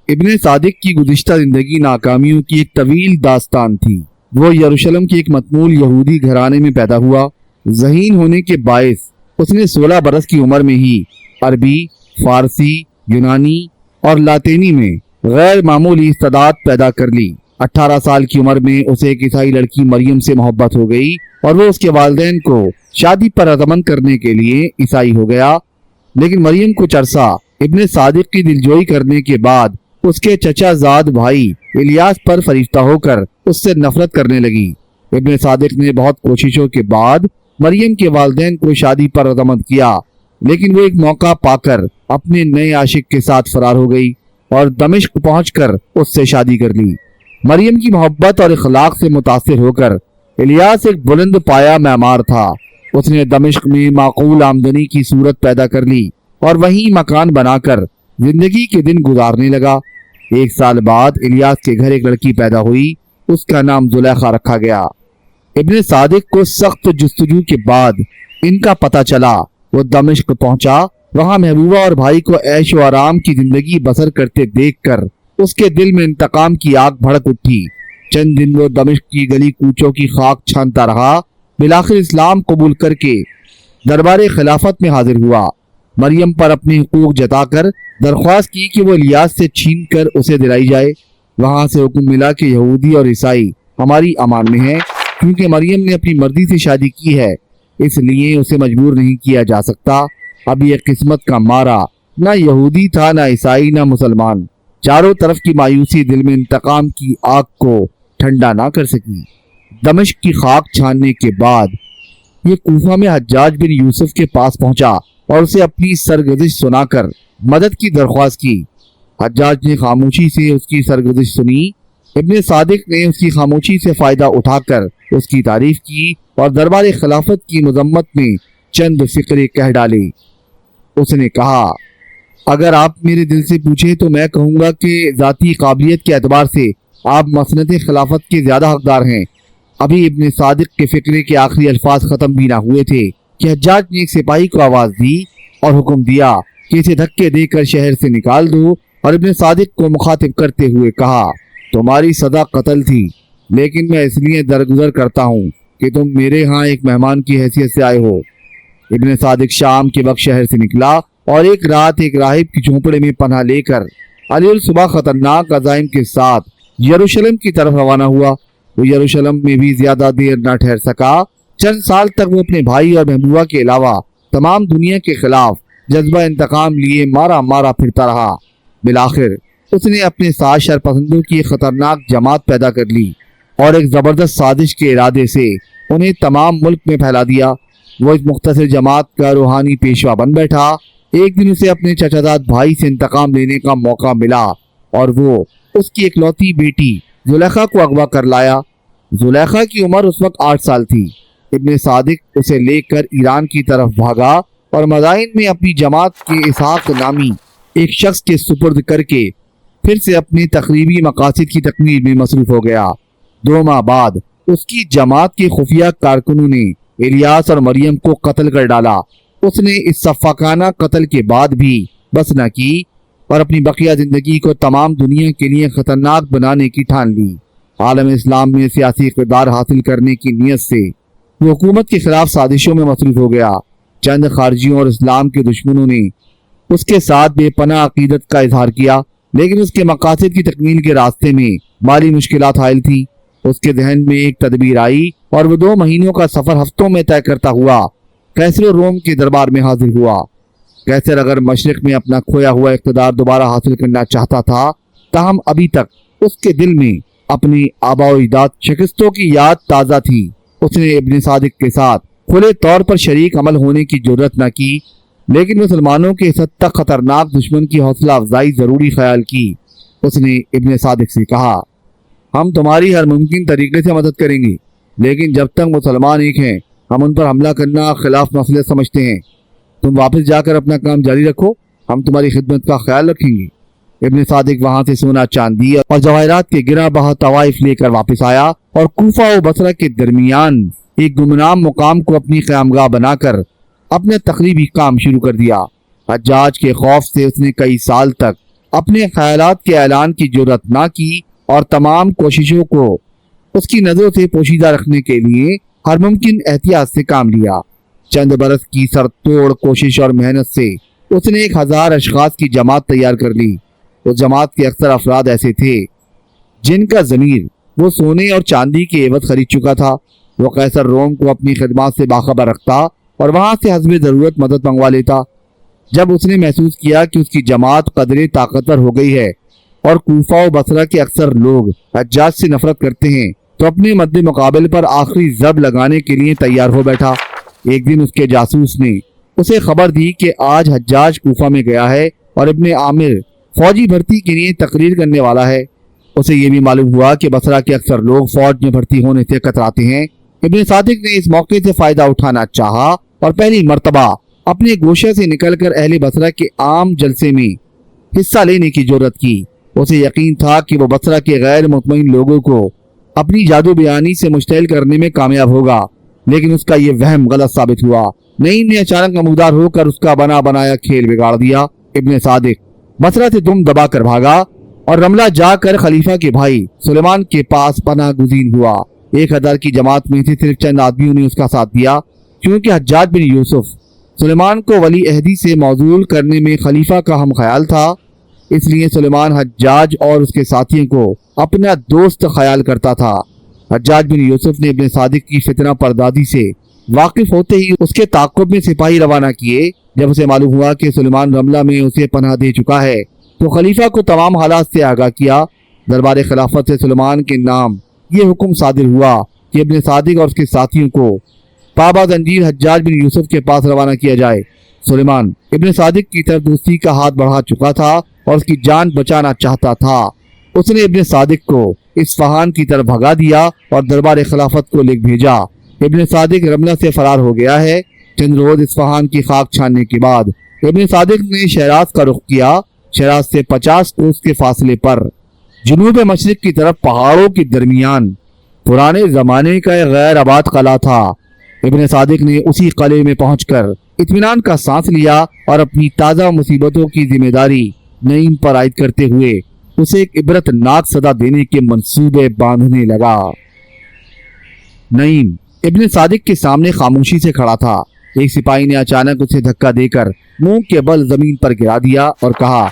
ابن صادق کی گزشتہ زندگی ناکامیوں کی ایک طویل داستان تھی۔ وہ یروشلم کے ایک متمول یہودی گھرانے میں پیدا ہوا۔ ذہین ہونے کے باعث اس نے 16 برس کی عمر میں ہی عربی، فارسی، یونانی اور لاطینی میں غیر معمولی استعداد پیدا کر لی۔ 18 سال کی عمر میں اسے ایک عیسائی لڑکی مریم سے محبت ہو گئی اور وہ اس کے والدین کو شادی پر رضامند کرنے کے لیے عیسائی ہو گیا، لیکن مریم کچھ عرصہ ابن صادق کی دلجوئی کرنے کے بعد اس کے چچا زاد بھائی الیاس پر فریفتہ ہو کر اس سے نفرت کرنے لگی۔ ابن صادق نے بہت کوششوں کے بعد مریم کے والدین کو شادی پر رضامند کیا، لیکن وہ ایک موقع پا کر اپنے نئے عاشق کے ساتھ فرار ہو گئی اور دمشق پہنچ کر اس سے شادی کر لی۔ مریم کی محبت اور اخلاق سے متاثر ہو کر الیاس ایک بلند پایا معمار تھا۔ اس نے دمشق میں معقول آمدنی کی صورت پیدا کر لی اور وہیں مکان بنا کر زندگی کے دن گزارنے لگا۔ 1 سال بعد الیاس کے گھر ایک لڑکی پیدا ہوئی، اس کا نام زلیخا رکھا گیا۔ ابن صادق کو سخت جستجو کے بعد ان کا پتہ چلا۔ وہ دمشق پہنچا، وہاں محبوبہ اور بھائی کو عیش و آرام کی زندگی بسر کرتے دیکھ کر اس کے دل میں انتقام کی آگ بھڑک اٹھی۔ چند دن وہ دمشق کی گلی کوچوں کی خاک چھانتا رہا، بالآخر اسلام قبول کر کے دربار خلافت میں حاضر ہوا۔ مریم پر اپنے حقوق جتا کر درخواست کی کہ وہ الیاس سے چھین کر اسے دلائی جائے۔ وہاں سے حکم ملا کہ یہودی اور عیسائی ہماری امان میں ہیں، کیونکہ مریم نے اپنی مرضی سے شادی کی ہے، اس لیے اسے مجبور نہیں کیا جا سکتا۔ اب یہ قسمت کا مارا، نہ یہودی تھا، نہ عیسائی، نہ مسلمان۔ چاروں طرف کی مایوسی دل میں انتقام کی آگ کو ٹھنڈا نہ کر سکی۔ دمشق کی خاک چھاننے کے بعد یہ کوفہ میں حجاج بن یوسف کے پاس پہنچا اور اسے اپنی سرگزشت سنا کر مدد کی درخواست کی۔ حجاج نے خاموشی سے اس کی سرگزشت سنی۔ ابن صادق نے اس کی خاموشی سے فائدہ اٹھا کر اس کی تعریف کی اور دربار خلافت کی مذمت میں چند فقرے کہہ ڈالے۔ اس نے کہا، اگر آپ میرے دل سے پوچھیں تو میں کہوں گا کہ ذاتی قابلیت کے اعتبار سے آپ مسند خلافت کے زیادہ حقدار ہیں۔ ابھی ابن صادق کے فقرے کے آخری الفاظ ختم بھی نہ ہوئے تھے کہ حجاج نے ایک سپاہی کو آواز دی اور حکم دیا کہ اسے دھکے دے کر شہر سے نکال دو، اور ابن صادق کو مخاطب کرتے ہوئے کہا، تمہاری سزا قتل تھی، لیکن میں اس لیے درگزر کرتا ہوں کہ تم میرے ہاں ایک مہمان کی حیثیت سے آئے ہو۔ ابن صادق شام کے وقت شہر سے نکلا اور ایک رات ایک راہب کی جھونپڑے میں پناہ لے کر علی الصبح خطرناک عزائم کے ساتھ یروشلم کی طرف روانہ ہوا۔ وہ یروشلم میں بھی زیادہ دیر نہ ٹھہر سکا۔ چند سال تک وہ اپنے بھائی اور محبوبہ کے علاوہ تمام دنیا کے خلاف جذبہ انتقام لیے مارا مارا پھرتا رہا۔ بالآخر اس نے اپنے ساتھ شرپسندوں کی ایک خطرناک جماعت پیدا کر لی اور ایک زبردست سازش کے ارادے سے انہیں تمام ملک میں پھیلا دیا۔ وہ اس مختصر جماعت کا روحانی پیشوا بن بیٹھا۔ ایک دن اسے اپنے چچاداد بھائی سے انتقام لینے کا موقع ملا اور وہ اس کی اکلوتی بیٹی زلیخا کو اغوا کر لایا۔ زلیخا کی عمر اس وقت 8 سال تھی۔ ابن صادق اسے لے کر ایران کی طرف بھاگا اور مدائن میں اپنی جماعت کے اسحاق نامی ایک شخص کے سپرد کر کے پھر سے اپنی تقریبی مقاصد کی تکمیل میں مصروف ہو گیا۔ 2 ماہ بعد اس کی جماعت کے خفیہ کارکنوں نے الیاس اور مریم کو قتل کر ڈالا۔ اس نے اس سفاکانہ قتل کے بعد بھی بس نہ کی اور اپنی بقیہ زندگی کو تمام دنیا کے لیے خطرناک بنانے کی ٹھان لی۔ عالم اسلام میں سیاسی اقتدار حاصل کرنے کی نیت سے وہ حکومت کے خلاف سازشوں میں مصروف ہو گیا۔ چند خارجیوں اور اسلام کے دشمنوں نے اس کے ساتھ بے پناہ عقیدت کا اظہار کیا، لیکن اس کے مقاصد کی تکمیل کے راستے میں مالی مشکلات حائل تھیں۔ اس کے ذہن میں ایک تدبیر آئی اور وہ 2 مہینوں کا سفر ہفتوں میں طے کرتا ہوا کیسر روم کے دربار میں حاضر ہوا۔ کیسر اگر مشرق میں اپنا کھویا ہوا اقتدار دوبارہ حاصل کرنا چاہتا تھا، تاہم ابھی تک اس کے دل میں اپنی آباء و اجداد شکستوں کی یاد تازہ تھی۔ اس نے ابن صادق کے ساتھ کھلے طور پر شریک عمل ہونے کی جرات نہ کی، لیکن مسلمانوں کے اس حد تک خطرناک دشمن کی حوصلہ افزائی ضروری خیال کی۔ اس نے ابن صادق سے کہا، ہم تمہاری ہر ممکن طریقے سے مدد کریں گے، لیکن جب تک مسلمان ایک ہیں ہم ان پر حملہ کرنا خلاف مصلحت سمجھتے ہیں۔ تم واپس جا کر اپنا کام جاری رکھو، ہم تمہاری خدمت کا خیال رکھیں گے۔ ابن صادق وہاں سے سونا چاندی اور جواہرات کے گرا بہا طوائف لے کر واپس آیا اور کوفہ و بصرہ کے درمیان ایک گمنام مقام کو اپنی قیامگاہ بنا کر اپنے تقریبی کام شروع کر دیا۔ حجاج کے خوف سے اس نے کئی سال تک اپنے خیالات کے اعلان کی جرات نہ کی اور تمام کوششوں کو اس کی نظروں سے پوشیدہ رکھنے کے لیے ہر ممکن احتیاط سے کام لیا۔ چند برس کی سر توڑ کوشش اور محنت سے اس نے 1000 اشخاص کی جماعت تیار کر لی۔ اس جماعت کے اکثر افراد ایسے تھے جن کا ضمیر وہ سونے اور چاندی کے عوض خرید چکا تھا۔ وہ قیصر روم کو اپنی خدمات سے باخبر رکھتا اور وہاں سے حسب ضرورت مدد منگوا لیتا۔ جب اس نے محسوس کیا کہ اس کی جماعت قدرے طاقتور ہو گئی ہے اور کوفہ و بصرہ کے اکثر لوگ حجاج سے نفرت کرتے ہیں، تو اپنے مد مقابل پر آخری ضرب لگانے کے لیے تیار ہو بیٹھا۔ ایک دن اس کے جاسوس نے اسے خبر دی کہ آج حجاج کوفہ میں گیا ہے اور ابن عامر فوجی بھرتی کے لیے تقریر کرنے والا ہے۔ اسے یہ بھی معلوم ہوا کہ بصرہ کے اکثر لوگ فوج میں بھرتی ہونے سے کتراتے ہیں۔ ابن صادق نے اس موقع سے فائدہ اٹھانا چاہا اور پہلی مرتبہ اپنے گوشے سے نکل کر اہل بصرہ کے عام جلسے میں حصہ لینے کی جرات کی۔ اسے یقین تھا کہ وہ بصرہ کے غیر مطمئن لوگوں کو اپنی جادو بیانی سے مشتعل کرنے میں کامیاب ہوگا، لیکن اس کا یہ وہم غلط ثابت ہوا۔ نعیم نے اچانک نمودار ہو کر اس کا بنا بنایا کھیل بگاڑ دیا۔ ابن صادق بصرہ سے دم دبا کر بھاگا اور رملہ جا کر خلیفہ کے بھائی سلیمان کے پاس پناہ گزین ہوا۔ 1000 کی جماعت میں سے صرف چند آدمیوں نے اس کا ساتھ دیا، کیونکہ حجاج بن یوسف سلیمان کو ولی عہدی سے معزول کرنے میں خلیفہ کا ہم خیال تھا۔ اس لیے سلیمان حجاج اور اس کے ساتھیوں کو اپنا دوست خیال کرتا تھا۔ حجاج بن یوسف نے ابن صادق کی فتنہ پردازی سے واقف ہوتے ہی اس کے تعاقب میں سپاہی روانہ کیے۔ جب اسے معلوم ہوا کہ سلیمان رملہ میں اسے پناہ دے چکا ہے تو خلیفہ کو تمام حالات سے آگاہ کیا۔ دربار خلافت سے سلیمان کے نام یہ حکم صادر ہوا کہ ابن صادق اور اس کے ساتھیوں کو پابا زنجیر حجاج بن یوسف کے پاس روانہ کیا جائے۔ سلیمان ابن صادق کی طرف دوستی کا ہاتھ بڑھا چکا تھا اور اس کی جان بچانا چاہتا تھا۔ اس نے ابن صادق کو اصفہان کی طرف بھگا دیا اور دربار خلافت کو لکھ بھیجا ابن صادق رملہ سے فرار ہو گیا ہے۔ چند روز اصفہان کی خاک چھاننے کے بعد ابن صادق نے شیراز کا رخ کیا۔ شیراز سے 50 کوس کے فاصلے پر جنوب مشرق کی طرف پہاڑوں کے درمیان پرانے زمانے کا ایک غیر آباد قلعہ تھا۔ ابن صادق نے اسی قلعے میں پہنچ کر اطمینان کا سانس لیا اور اپنی تازہ مصیبتوں کی ذمہ داری نعیم پر عائد کرتے ہوئے اسے ایک عبرت ناک سزا دینے کے منصوبے باندھنے لگا۔ نعیم ابن صادق کے سامنے خاموشی سے کھڑا تھا۔ ایک سپاہی نے اچانک اسے دھکا دے کر منہ کے بل زمین پر گرا دیا اور کہا،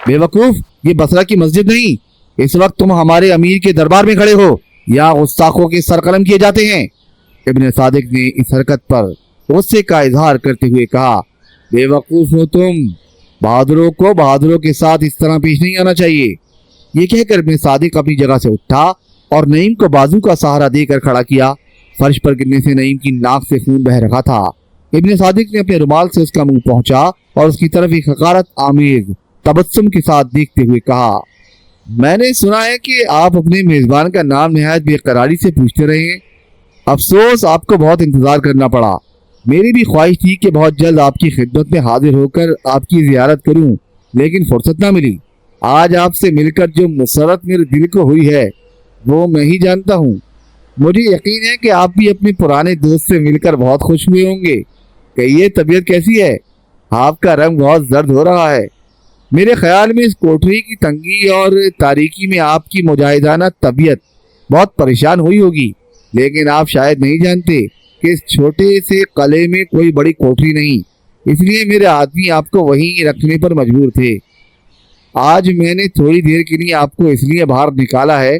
بے وقوف، یہ بصرہ کی مسجد نہیں، اس وقت تم ہمارے امیر کے دربار میں کھڑے ہو یا غستاخوں کے سر قلم کیے جاتے ہیں۔ ابن صادق نے اس حرکت پر غصے کا اظہار کرتے ہوئے کہا، بے وقوف ہو تم، بہادروں کو بہادروں کے ساتھ اس طرح پیش نہیں آنا چاہیے۔ یہ کہہ کر ابن صادق اپنی جگہ سے اٹھا اور نعیم کو بازو کا سہارا دے کر کھڑا کیا۔ فرش پر گرنے سے نعیم کی ناک سے خون بہہ رہا تھا۔ ابن صادق نے اپنے رومال سے اس کا منہ پہنچا اور اس کی طرف ایک حقارت آمیز تبسم کے ساتھ دیکھتے ہوئے کہا، میں نے سنا ہے کہ آپ اپنے میزبان کا نام نہایت بے قراری سے پوچھتے رہے ہیں۔ افسوس آپ کو بہت انتظار کرنا پڑا۔ میری بھی خواہش تھی کہ بہت جلد آپ کی خدمت میں حاضر ہو کر آپ کی زیارت کروں، لیکن فرصت نہ ملی۔ آج آپ سے مل کر جو مسرت میرے دل کو ہوئی ہے وہ میں ہی جانتا ہوں۔ مجھے یقین ہے کہ آپ بھی اپنے پرانے دوست سے مل کر بہت خوش ہوئے ہوں گے۔ کہیے طبیعت کیسی ہے؟ آپ کا رنگ بہت زرد ہو رہا ہے۔ میرے خیال میں اس کوٹری کی تنگی اور تاریکی میں آپ کی مجاہدانہ طبیعت بہت پریشان ہوئی ہوگی، لیکن آپ شاید نہیں جانتے کہ اس چھوٹے سے قلعے میں کوئی بڑی کوٹری نہیں، اس لیے میرے آدمی آپ کو وہیں رکھنے پر مجبور تھے۔ آج میں نے تھوڑی دیر کے لیے آپ کو اس لیے باہر نکالا ہے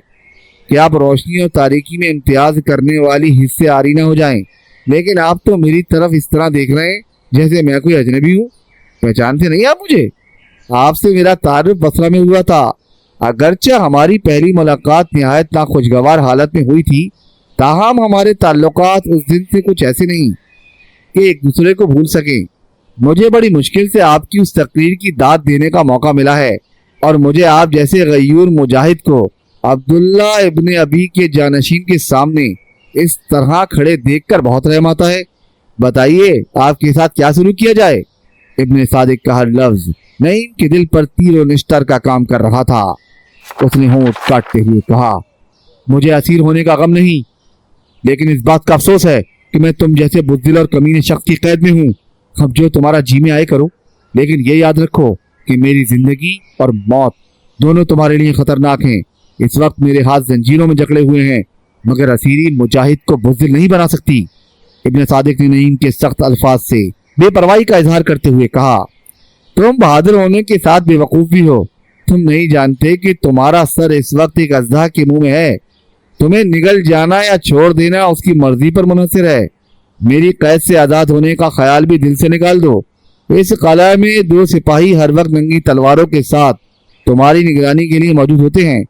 کہ آپ روشنی اور تاریکی میں امتیاز کرنے والی حصے آری نہ ہو جائیں، لیکن آپ تو میری طرف اس طرح دیکھ رہے ہیں جیسے میں کوئی اجنبی ہوں۔ پہچانتے نہیں آپ مجھے؟ آپ سے میرا تعارف بصرہ میں ہوا تھا۔ اگرچہ ہماری پہلی ملاقات نہایت ناخوشگوار حالت میں ہوئی تھی، تاہم ہمارے تعلقات اس دن سے کچھ ایسے نہیں کہ ایک دوسرے کو بھول سکیں۔ مجھے بڑی مشکل سے آپ کی اس تقریر کی داد دینے کا موقع ملا ہے، اور مجھے آپ جیسے غیور مجاہد کو عبداللہ ابن ابی کے جانشین کے سامنے اس طرح کھڑے دیکھ کر بہت رحم آتا ہے۔ بتائیے آپ کے ساتھ کیا سلوک کیا جائے؟ ابن صادق کا ہر لفظ نعیم کے دل پر تیر و نشتر کا کام کر رہا تھا۔ اس نے ہونٹ کاٹتے ہوئے کہا، مجھے اسیر ہونے کا غم نہیں، لیکن اس بات کا افسوس ہے کہ میں تم جیسے بزدل اور کمینے شخص کی قید میں ہوں۔ اب جو تمہارا جی میں آئے کرو، لیکن یہ یاد رکھو کہ میری زندگی اور موت دونوں تمہارے لیے خطرناک ہیں۔ اس وقت میرے ہاتھ زنجیروں میں جکڑے ہوئے ہیں، مگر اسیری مجاہد کو بزدل نہیں بنا سکتی۔ ابن صادق نے نعیم کے سخت الفاظ سے بے پرواہی کا اظہار کرتے ہوئے کہا، تم بہادر ہونے کے ساتھ بے وقوف بھی ہو۔ تم نہیں جانتے کہ تمہارا سر اس وقت ایک اژدہا کے منہ میں ہے۔ تمہیں نگل جانا یا چھوڑ دینا اس کی مرضی پر منحصر ہے۔ میری قید سے آزاد ہونے کا خیال بھی دل سے نکال دو۔ اس قلعہ میں 2 سپاہی ہر وقت ننگی تلواروں کے ساتھ تمہاری نگرانی کے لیے موجود ہوتے ہیں۔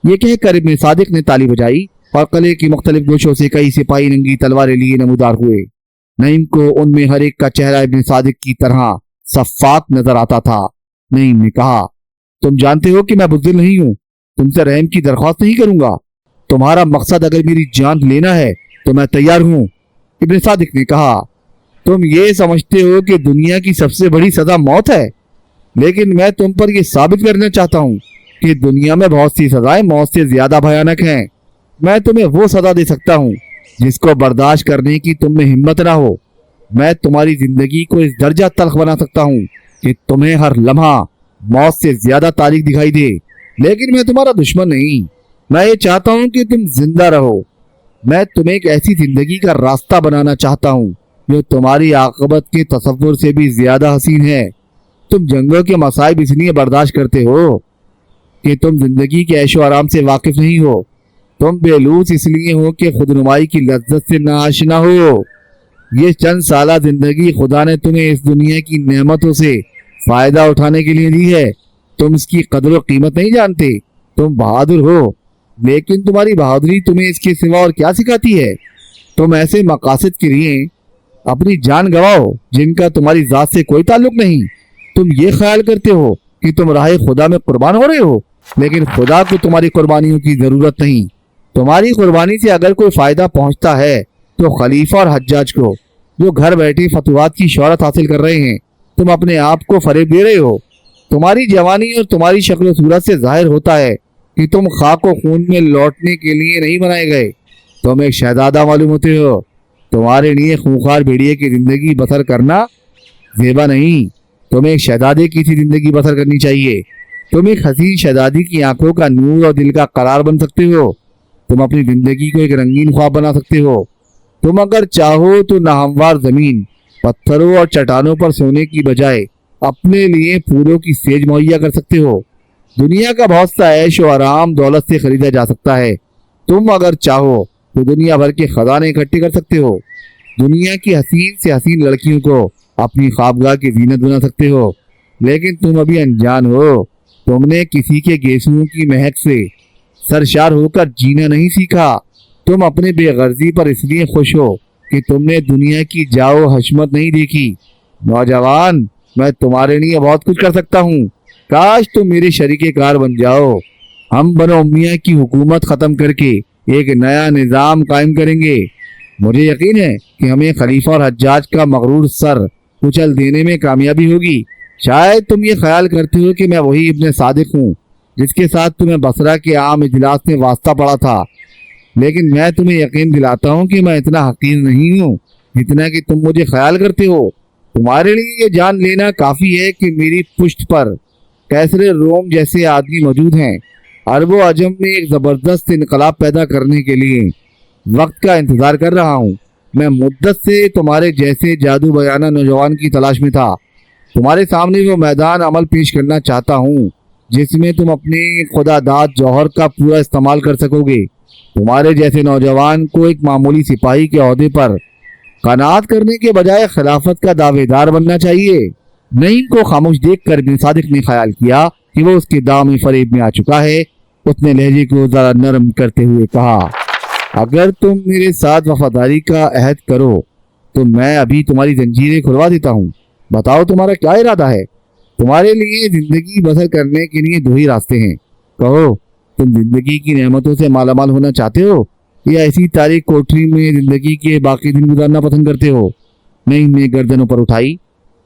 یہ کہہ کر ابن صادق نے تالی بجائی اور قلعے کی مختلف گوشوں سے کئی سپاہی ننگی تلواریں لیے نمودار ہوئے۔ نعیم کو ان میں ہر ایک کا چہرہ ابن صادق کی طرح صفاق نظر آتا تھا۔ نعیم نے کہا، تم جانتے ہو کہ میں بزدل نہیں ہوں، تم سے رحم کی درخواست نہیں کروں گا۔ تمہارا مقصد اگر میری جان لینا ہے تو میں تیار ہوں۔ ابن صادق نے کہا، تم یہ سمجھتے ہو کہ دنیا کی سب سے بڑی سزا موت ہے، لیکن میں تم پر یہ ثابت کرنا چاہتا ہوں کہ دنیا میں بہت سی سزائیں موت سے زیادہ بھیانک ہیں۔ میں تمہیں وہ سزا دے سکتا ہوں جس کو برداشت کرنے کی تم میں ہمت نہ ہو۔ میں تمہاری زندگی کو اس درجہ تلخ بنا سکتا ہوں کہ تمہیں ہر لمحہ موت سے زیادہ تاریک دکھائی دے، لیکن میں تمہارا دشمن نہیں۔ میں یہ چاہتا ہوں کہ تم زندہ رہو۔ میں تمہیں ایک ایسی زندگی کا راستہ بنانا چاہتا ہوں جو تمہاری عاقبت کے تصور سے بھی زیادہ حسین ہے۔ تم جنگوں کے مصائب اس لیے برداشت کرتے ہو کہ تم زندگی کے عیش و آرام سے واقف نہیں ہو۔ تم بے لوث اس لیے ہو کہ خود نمائی کی لذت سے ناآشنا ہو۔ یہ چند سالہ زندگی خدا نے تمہیں اس دنیا کی نعمتوں سے فائدہ اٹھانے کے لیے دی ہے۔ تم اس کی قدر و قیمت نہیں جانتے۔ تم بہادر ہو، لیکن تمہاری بہادری تمہیں اس کے سوا اور کیا سکھاتی ہے؟ تم ایسے مقاصد کے لیے اپنی جان گواؤ جن کا تمہاری ذات سے کوئی تعلق نہیں۔ تم یہ خیال کرتے ہو کہ تم راہ خدا میں قربان ہو رہے ہو، لیکن خدا کو تمہاری قربانیوں کی ضرورت نہیں۔ تمہاری قربانی سے اگر کوئی فائدہ پہنچتا ہے تو خلیفہ اور حجاج کو، جو گھر بیٹھے فتوحات کی شہرت حاصل کر رہے ہیں۔ تم اپنے آپ کو فریب دے رہے ہو۔ تمہاری جوانی اور تمہاری شکل و صورت سے ظاہر ہوتا ہے کہ تم خاک و خون میں لوٹنے کے لیے نہیں بنائے گئے۔ تم ایک شہزادہ معلوم ہوتے ہو۔ تمہارے لیے خونخوار بھیڑیے کی زندگی بسر کرنا زیبا نہیں۔ تمہیں ایک شہزادے کی سی زندگی بسر کرنی چاہیے۔ تم ایک حسین شہزادی کی آنکھوں کا نور اور دل کا قرار بن سکتے ہو۔ تم اپنی زندگی کو ایک رنگین خواب بنا سکتے ہو۔ تم اگر چاہو تو ناہموار زمین، پتھروں اور چٹانوں پر سونے کی بجائے اپنے لیے پھولوں کی سیج مہیا کر سکتے ہو۔ دنیا کا بہت سا عیش و آرام دولت سے خریدا جا سکتا ہے۔ تم اگر چاہو تو دنیا بھر کے خزانے اکٹھے کر سکتے ہو۔ دنیا کی حسین سے حسین لڑکیوں کو اپنی خوابگاہ کی زینت بنا سکتے ہو، لیکن تم ابھی انجان ہو۔ تم نے کسی کے گیسوؤں کی مہک سے سرشار ہو کر جینا نہیں سیکھا۔ تم اپنے بے غرضی پر اس لیے خوش ہو کہ تم نے دنیا کی جاؤ حشمت نہیں دیکھی۔ نوجوان، میں تمہارے لیے بہت کچھ کر سکتا ہوں۔ کاش تم میرے شریک کار بن جاؤ۔ ہم بنو امیہ کی حکومت ختم کر کے ایک نیا نظام قائم کریں گے۔ مجھے یقین ہے کہ ہمیں خلیفہ اور حجاج کا مغرور سر کچل دینے میں کامیابی ہوگی۔ شاید تم یہ خیال کرتے ہو کہ میں وہی ابن صادق ہوں جس کے ساتھ تمہیں بصرہ کے عام اجلاس میں واسطہ پڑا تھا، لیکن میں تمہیں یقین دلاتا ہوں کہ میں اتنا حقیر نہیں ہوں جتنا کہ تم مجھے خیال کرتے ہو۔ تمہارے لیے یہ جان لینا کافی ہے کہ میری پشت پر کیسر روم جیسے آدمی موجود ہیں۔ عرب و عجم میں ایک زبردست انقلاب پیدا کرنے کے لیے وقت کا انتظار کر رہا ہوں۔ میں مدت سے تمہارے جیسے جادو بیانہ نوجوان کی تلاش میں تھا۔ تمہارے سامنے وہ میدان عمل پیش کرنا چاہتا ہوں جس میں تم اپنے خدا داد جوہر کا پورا استعمال کر سکو گے۔ تمہارے جیسے نوجوان کو ایک معمولی سپاہی کے عہدے پر قناعت کرنے کے بجائے خلافت کا دعوے دار بننا چاہیے۔ نعیم کو خاموش دیکھ کر ابن صادق نے خیال کیا کہ وہ اس کے دام فریب میں آ چکا ہے۔ اس نے لہجے کو ذرا نرم کرتے ہوئے کہا، اگر تم میرے ساتھ وفاداری کا عہد کرو تو میں ابھی تمہاری زنجیریں کھلوا دیتا ہوں۔ بتاؤ تمہارا کیا ارادہ ہے؟ تمہارے لیے زندگی بسر کرنے کے لیے 2 ہی راستے ہیں۔ کہو، تم زندگی کی نعمتوں سے مالا مال ہونا چاہتے ہو یا ایسی تاریک کوٹری میں زندگی کے باقی دن گزارنا پسند کرتے ہو؟ نعیم نے گردنوں پر اٹھائی۔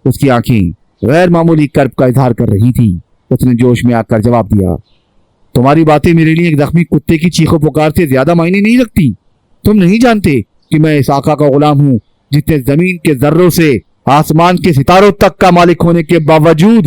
اس کی آنکھیں غیر معمولی کرب کا اظہار کر رہی تھی۔ اس نے جوش میں آ کر جواب دیا، تمہاری باتیں میرے لیے ایک زخمی کتے کی چیخ و پکار سے زیادہ معنی نہیں رکھتی۔ تم نہیں جانتے کہ میں اس آقا کا غلام ہوں جس نے زمین کے ذروں سے آسمان کے ستاروں تک کا مالک ہونے کے باوجود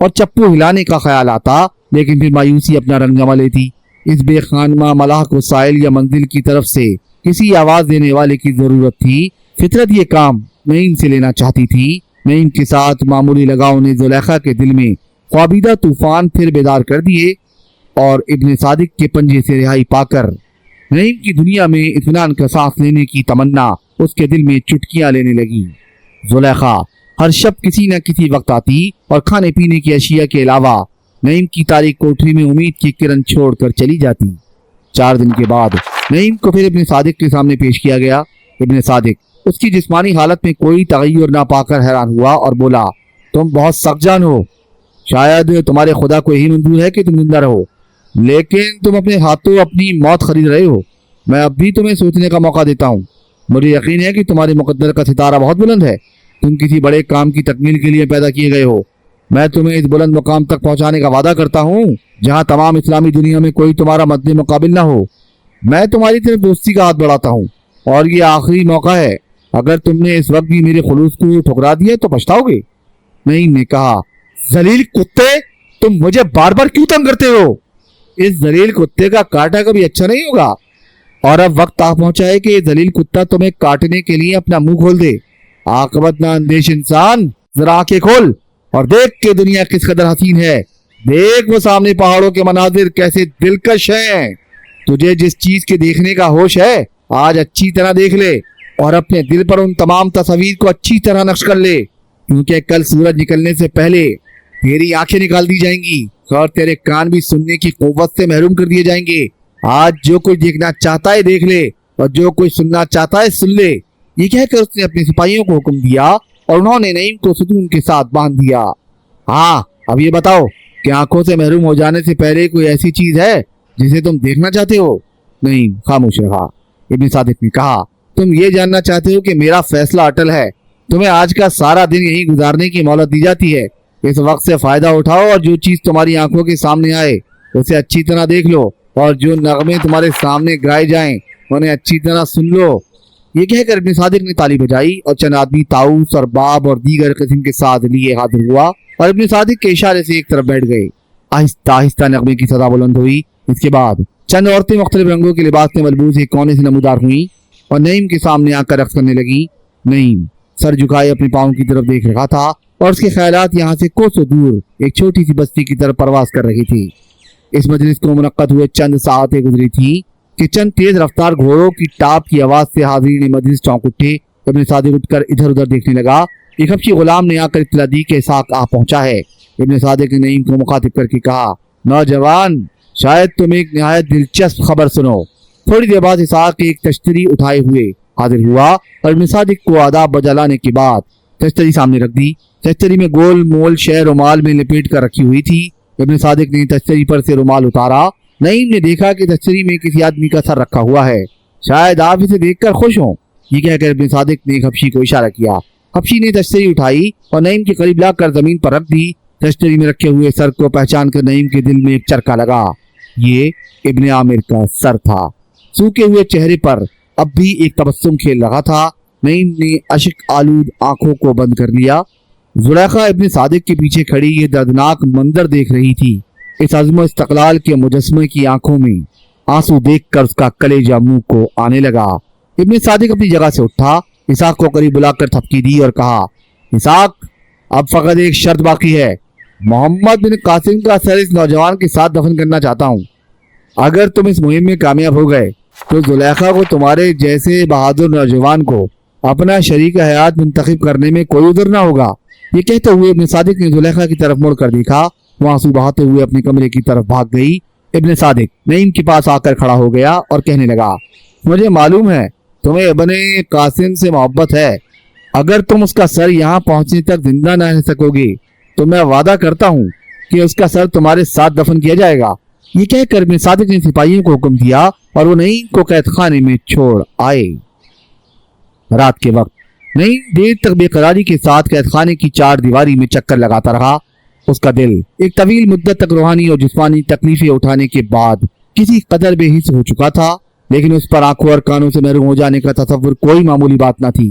اور چپو ہلانے کا خیال آتا، لیکن پھر مایوسی اپنا رنگ جما لیتی۔ اس بے خانمہ ملاح کو سائل یا منزل کی طرف سے کسی آواز دینے والے کی ضرورت تھی۔ فطرت یہ کام نعیم سے لینا چاہتی تھی۔ نعیم کے ساتھ معمولی لگاؤ نے زلیخا کے دل میں خوابیدہ طوفان پھر بیدار کر دیے، اور ابن صادق کے پنجے سے رہائی پا کر نعیم کی دنیا میں اطمینان کا سانس لینے کی تمنا اس کے دل میں چٹکیاں لینے لگی۔ زلیخا ہر شب کسی نہ کسی وقت آتی اور کھانے پینے کی اشیاء کے علاوہ نعیم کی تاریک کوٹری میں امید کی کرن چھوڑ کر چلی جاتی۔ 4 دن کے بعد نعیم کو پھر ابن صادق کے سامنے پیش کیا گیا۔ ابن صادق اس کی جسمانی حالت میں کوئی تغیر نہ پا کر حیران ہوا اور بولا، تم بہت سخت جان ہو، شاید تمہارے خدا کو یہی منظور ہے کہ تم زندہ رہو، لیکن تم اپنے ہاتھوں اپنی موت خرید رہے ہو۔ میں اب بھی تمہیں سوچنے کا موقع دیتا ہوں۔ مجھے یقین ہے کہ تمہارے مقدر کا ستارہ بہت بلند ہے، تم کسی بڑے کام کی تکمیل کے لیے پیدا کیے گئے ہو۔ میں تمہیں اس بلند مقام تک پہنچانے کا وعدہ کرتا ہوں جہاں تمام اسلامی دنیا میں کوئی تمہارا مد مقابل نہ ہو۔ میں تمہاری طرف دوستی کا ہاتھ بڑھاتا ہوں، اور یہ آخری موقع ہے۔ اگر تم نے اس وقت بھی میرے خلوص کو ٹھکرا دیا تو پچھتاؤ گے۔ نعیم نے کہا، ذلیل کتے، تم مجھے بار بار کیوں تنگ کرتے ہو؟ اس ذلیل کتے کا کاٹا کبھی اچھا نہیں ہوگا، اور اب وقت آ پہنچا ہے کہ یہ ذلیل کتا تمہیں کاٹنے کے لیے اپنا منہ کھول دے۔ عاقبت نہ اندیش انسان، ذرا آنکھیں کھول اور دیکھ کہ دنیا کس قدر حسین ہے۔ دیکھ وہ سامنے پہاڑوں کے مناظر کیسے دلکش ہیں۔ تجھے جس چیز کے دیکھنے کا ہوش ہے آج اچھی طرح دیکھ لے، اور اپنے دل پر ان تمام تصاویر کو اچھی طرح نقش کر لے، کیونکہ کل سورج نکلنے سے پہلے تیری آنکھیں نکال دی جائیں گی اور تیرے کان بھی سننے کی قوت سے محروم کر دیے جائیں گے۔ آج جو کوئی دیکھنا چاہتا ہے دیکھ لے، اور جو کوئی سننا چاہتا ہے سن لے۔ یہ کہہ کر اس نے اپنے سپاہیوں کو حکم دیا اور انہوں نے نعیم کو ستون کے ساتھ باندھ دیا۔ ہاں، اب یہ بتاؤ کہ آنکھوں سے محروم ہو جانے سے پہلے کوئی ایسی چیز ہے جسے تم دیکھنا چاہتے ہو؟ نعیم خاموش رہا۔ ابن صادق نے کہا، تم یہ جاننا چاہتے ہو کہ میرا فیصلہ اٹل ہے۔ تمہیں آج کا سارا دن یہی گزارنے کی مہلت دی جاتی ہے۔ اس وقت سے فائدہ اٹھاؤ اور جو چیز تمہاری آنکھوں کے سامنے آئے اسے اچھی طرح دیکھ لو، اور جو نغمے تمہارے سامنے گائے جائیں انہیں اچھی طرح سن لو۔ یہ کہہ کر ابن صادق نے تالی بجائی اور چند آدمی طاؤس اور باب اور دیگر قسم کے ساتھ لیے حاضر ہوا اور ابن صادق کے اشارے سے ایک طرف بیٹھ گئے۔ آہستہ آہستہ نغمے کی صدا بلند ہوئی۔ اس کے بعد چند عورتیں مختلف رنگوں کے لباس میں ملبوس ایک کونے سے نمودار ہوئیں اور نعیم کے سامنے آ کر رقص کرنے لگی۔ نعیم سر جھکائے اپنے پاؤں کی طرف دیکھ رہا تھا اور اس کے خیالات یہاں سے کوسوں دور ایک چھوٹی سی بستی کی طرف پرواز کر رہی تھی۔ اس مجلس کو منعقد ہوئے چند ساعتیں گزری تھی کہ چند تیز رفتار گھوڑوں کی ٹاپ کی آواز سے حاضرین مجلس چونک اٹھے۔ ابن صادق اٹھ کر ادھر ادھر دیکھنے لگا۔ ایک حبشی غلام نے آ کر اطلاع دی کہ اسحاق آ پہنچا ہے۔ ابن صادق نے نعیم کو مخاطب کر کے کہا، نوجوان، شاید تم ایک نہایت دلچسپ خبر سنو۔ تھوڑی دیر بعد اسحاق ایک تشتری اٹھائے ہوئے حاضر ہوا اور ابن صادق کو آداب بجا لانے کے بعد تشتری سامنے رکھ دی۔ تشتری میں گول مول شے رومال میں لپیٹ کر رکھی ہوئی تھی۔ ابن صادق نے تشتری پر سے رومال اتارا۔ نعیم نے دیکھا کہ تشتری میں کسی آدمی کا سر رکھا ہوا ہے۔ شاید آپ اسے دیکھ کر خوش ہوں۔ یہ کہہ کر ابن صادق نے ایک حبشی کو اشارہ کیا۔ حبشی نے تشتری اٹھائی اور نعیم کے قریب لا کر زمین پر رکھ دی۔ تشتری میں رکھے ہوئے سر کو پہچان کر نعیم کے دل میں ایک چرکا لگا۔ یہ ابن عامر کا سر تھا۔ سوکھے ہوئے چہرے پر اب بھی ایک تبسم کھیل رہا تھا۔ نعیم نے اشک آلود آنکھوں کو بند کر لیا۔ زلیخا ابن صادق کے پیچھے کھڑی یہ دردناک منظر دیکھ رہی تھی۔ اس عزم و استقلال کے مجسمے کی آنکھوں میں آنسو دیکھ کر اس کا کلیجہ منہ کو آنے لگا۔ ابن صادق اپنی جگہ سے اٹھا، اسحاق کو قریب بلا کر تھپکی دی اور کہا، اسحاق، اب فقط ایک شرط باقی ہے۔ محمد بن قاسم کا سر اس نوجوان کے ساتھ دفن کرنا چاہتا ہوں۔ اگر تم اس مہم میں کامیاب ہو گئے تو زلیخا کو تمہارے جیسے بہادر نوجوان کو اپنا شریک حیات منتخب کرنے میں کوئی عذر نہ ہوگا۔ یہ کہتے ہوئے ابن صادق نے زلیخا کی طرف مڑ کر دیکھا۔ وہ آنسو بہاتے ہوئے اپنے کمرے کی طرف بھاگ گئی۔ ابن صادق نعیم کے پاس آ کر کھڑا ہو گیا اور کہنے لگا، مجھے معلوم ہے تمہیں ابن قاسم سے محبت ہے۔ اگر تم اس کا سر یہاں پہنچنے تک زندہ نہ رہ سکو گے تو میں وعدہ کرتا ہوں کہ اس کا سر تمہارے ساتھ دفن کیا جائے گا۔ یہ کہہ کر ابن صادق نے سپاہیوں کو حکم دیا اور وہ نعیم کو قید خانے میں چھوڑ آئے۔ رات کے وقت نعیم دیر تک بے قراری کے ساتھ قید خانے کی چار دیواری میں چکر لگاتا رہا۔ اس کا دل ایک طویل مدت تک روحانی اور جسمانی تکلیفیں اٹھانے کے بعد کسی قدر بے حس ہو چکا تھا، لیکن اس پر آنکھوں اور کانوں سے محروم ہو جانے کا تصور کوئی معمولی بات نہ تھی۔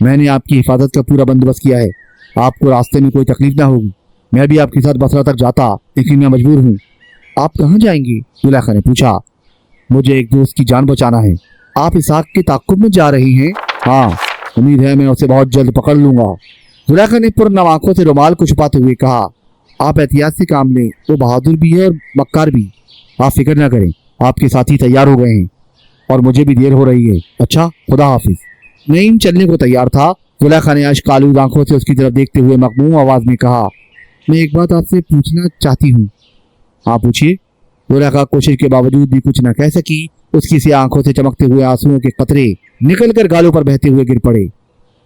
میں نے آپ کی حفاظت کا پورا بندوبست کیا ہے، آپ کو راستے میں کوئی تکلیف نہ ہوگی۔ میں بھی آپ کے ساتھ بصرہ تک جاتا، لیکن میں مجبور ہوں۔ آپ کہاں جائیں گے؟ زلیخا نے پوچھا۔ مجھے ایک دوست کی جان بچانا ہے۔ آپ اسحاق کے تعاقب میں جا رہی ہیں؟ ہاں، امید ہے میں اسے بہت جلد پکڑ لوں گا۔ زلیخا نے پرنم آنکھوں سے رومال کو چھپاتے ہوئے کہا۔ آپ احتیاط سے کام لیں، وہ بہادر بھی ہے اور مکار بھی۔ آپ فکر نہ کریں، آپ کے ساتھی تیار ہو گئے ہیں اور مجھے بھی دیر ہو رہی ہے۔ اچھا، خدا حافظ۔ نعیم چلنے کو تیار تھا۔ زلیخا نے اشک آلود آنکھوں سے اس کی طرف دیکھتے ہوئے مغموم آواز میں کہا، میں ایک بات آپ سے پوچھنا چاہتی ہوں۔ ہاں پوچھیے۔ زلیخا کوشش کے باوجود بھی کچھ نہ کہہ سکی۔ اس کی سیاہ آنکھوں سے چمکتے ہوئے آنسوؤں کے قطرے نکل کر گالوں پر بہتے ہوئے گر پڑے۔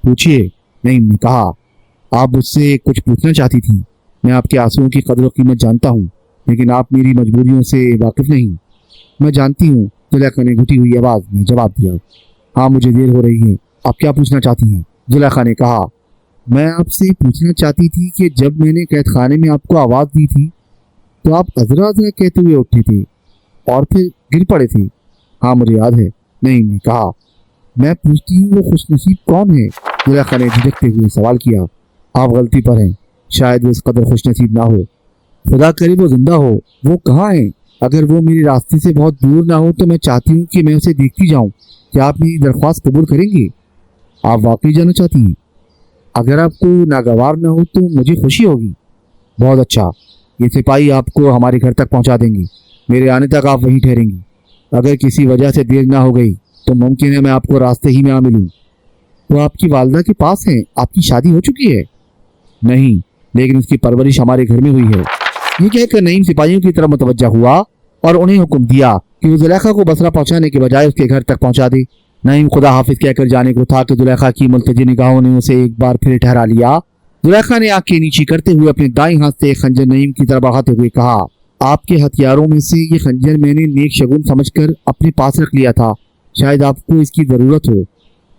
پوچھیے، نعیم نے کہا۔ آپ مجھ سے کچھ پوچھنا چاہتی تھی۔ میں آپ کے آنسوؤں کی قدر و قیمت جانتا ہوں، لیکن آپ میری مجبوریوں سے واقف نہیں۔ میں جانتی ہوں، زلیخا نے گھٹی ہوئی آواز میں جواب دیا۔ ہاں، مجھے دیر ہو رہی ہے۔ آپ کیا پوچھنا چاہتی ہیں؟ زلیخا نے کہا۔ میں آپ سے پوچھنا چاہتی تھی کہ جب میں نے قید خانے میں آپ کو آواز دی تھی تو آپ عذرا عذرا کہتے ہوئے اٹھے تھے اور پھر گر پڑے تھے۔ ہاں مجھے یاد ہے، نعیم نے کہا۔ میں پوچھتی ہوں وہ خوش نصیب کون ہے؟ زلیخا نے جھجکتے ہوئے سوال کیا۔ آپ غلطی پر ہیں، شاید وہ اس قدر خوش نصیب نہ ہو۔ خدا کرے وہ زندہ ہو۔ وہ کہاں ہے؟ اگر وہ میرے راستے سے بہت دور نہ ہو تو میں چاہتی ہوں کہ میں اسے دیکھتی جاؤں۔ کیا آپ میری درخواست قبول کریں گے؟ آپ واقعی جانا چاہتی ہیں؟ اگر آپ کو ناگوار نہ ہو تو مجھے خوشی ہوگی۔ بہت اچھا، یہ سپاہی آپ کو ہمارے گھر تک پہنچا دیں گے۔ میرے آنے تک آپ وہیں ٹھہریں گی۔ اگر کسی وجہ سے دیر نہ ہو گئی تو ممکن ہے میں آپ کو راستے ہی میں آ ملوں۔ وہ آپ کی والدہ کے پاس ہیں؟ آپ کی شادی ہو چکی ہے؟ نہیں، لیکن اس کی پرورش ہمارے گھر میں ہوئی ہے۔ یہ کہہ کر نعیم سپاہیوں کی طرف متوجہ ہوا اور انہیں حکم دیا کہ وہ زلیخا کو بصرہ پہنچانے کے بجائے اس کے گھر تک پہنچا دے۔ نعیم خدا حافظ کہہ کر جانے کو تھا کہ زلیخا کی ملتجی نگاہوں نے اسے ایک بار پھر ٹھہرا لیا۔ زلیخا نے آنکھیں نیچی کرتے ہوئے اپنے دائیں ہاتھ سے ایک خنجر نعیم کی طرف بڑھاتے ہوئے کہا، آپ کے ہتھیاروں میں سے یہ خنجر میں نے نیک شگون سمجھ کر اپنے پاس رکھ لیا تھا۔ شاید آپ کو اس کی ضرورت ہو۔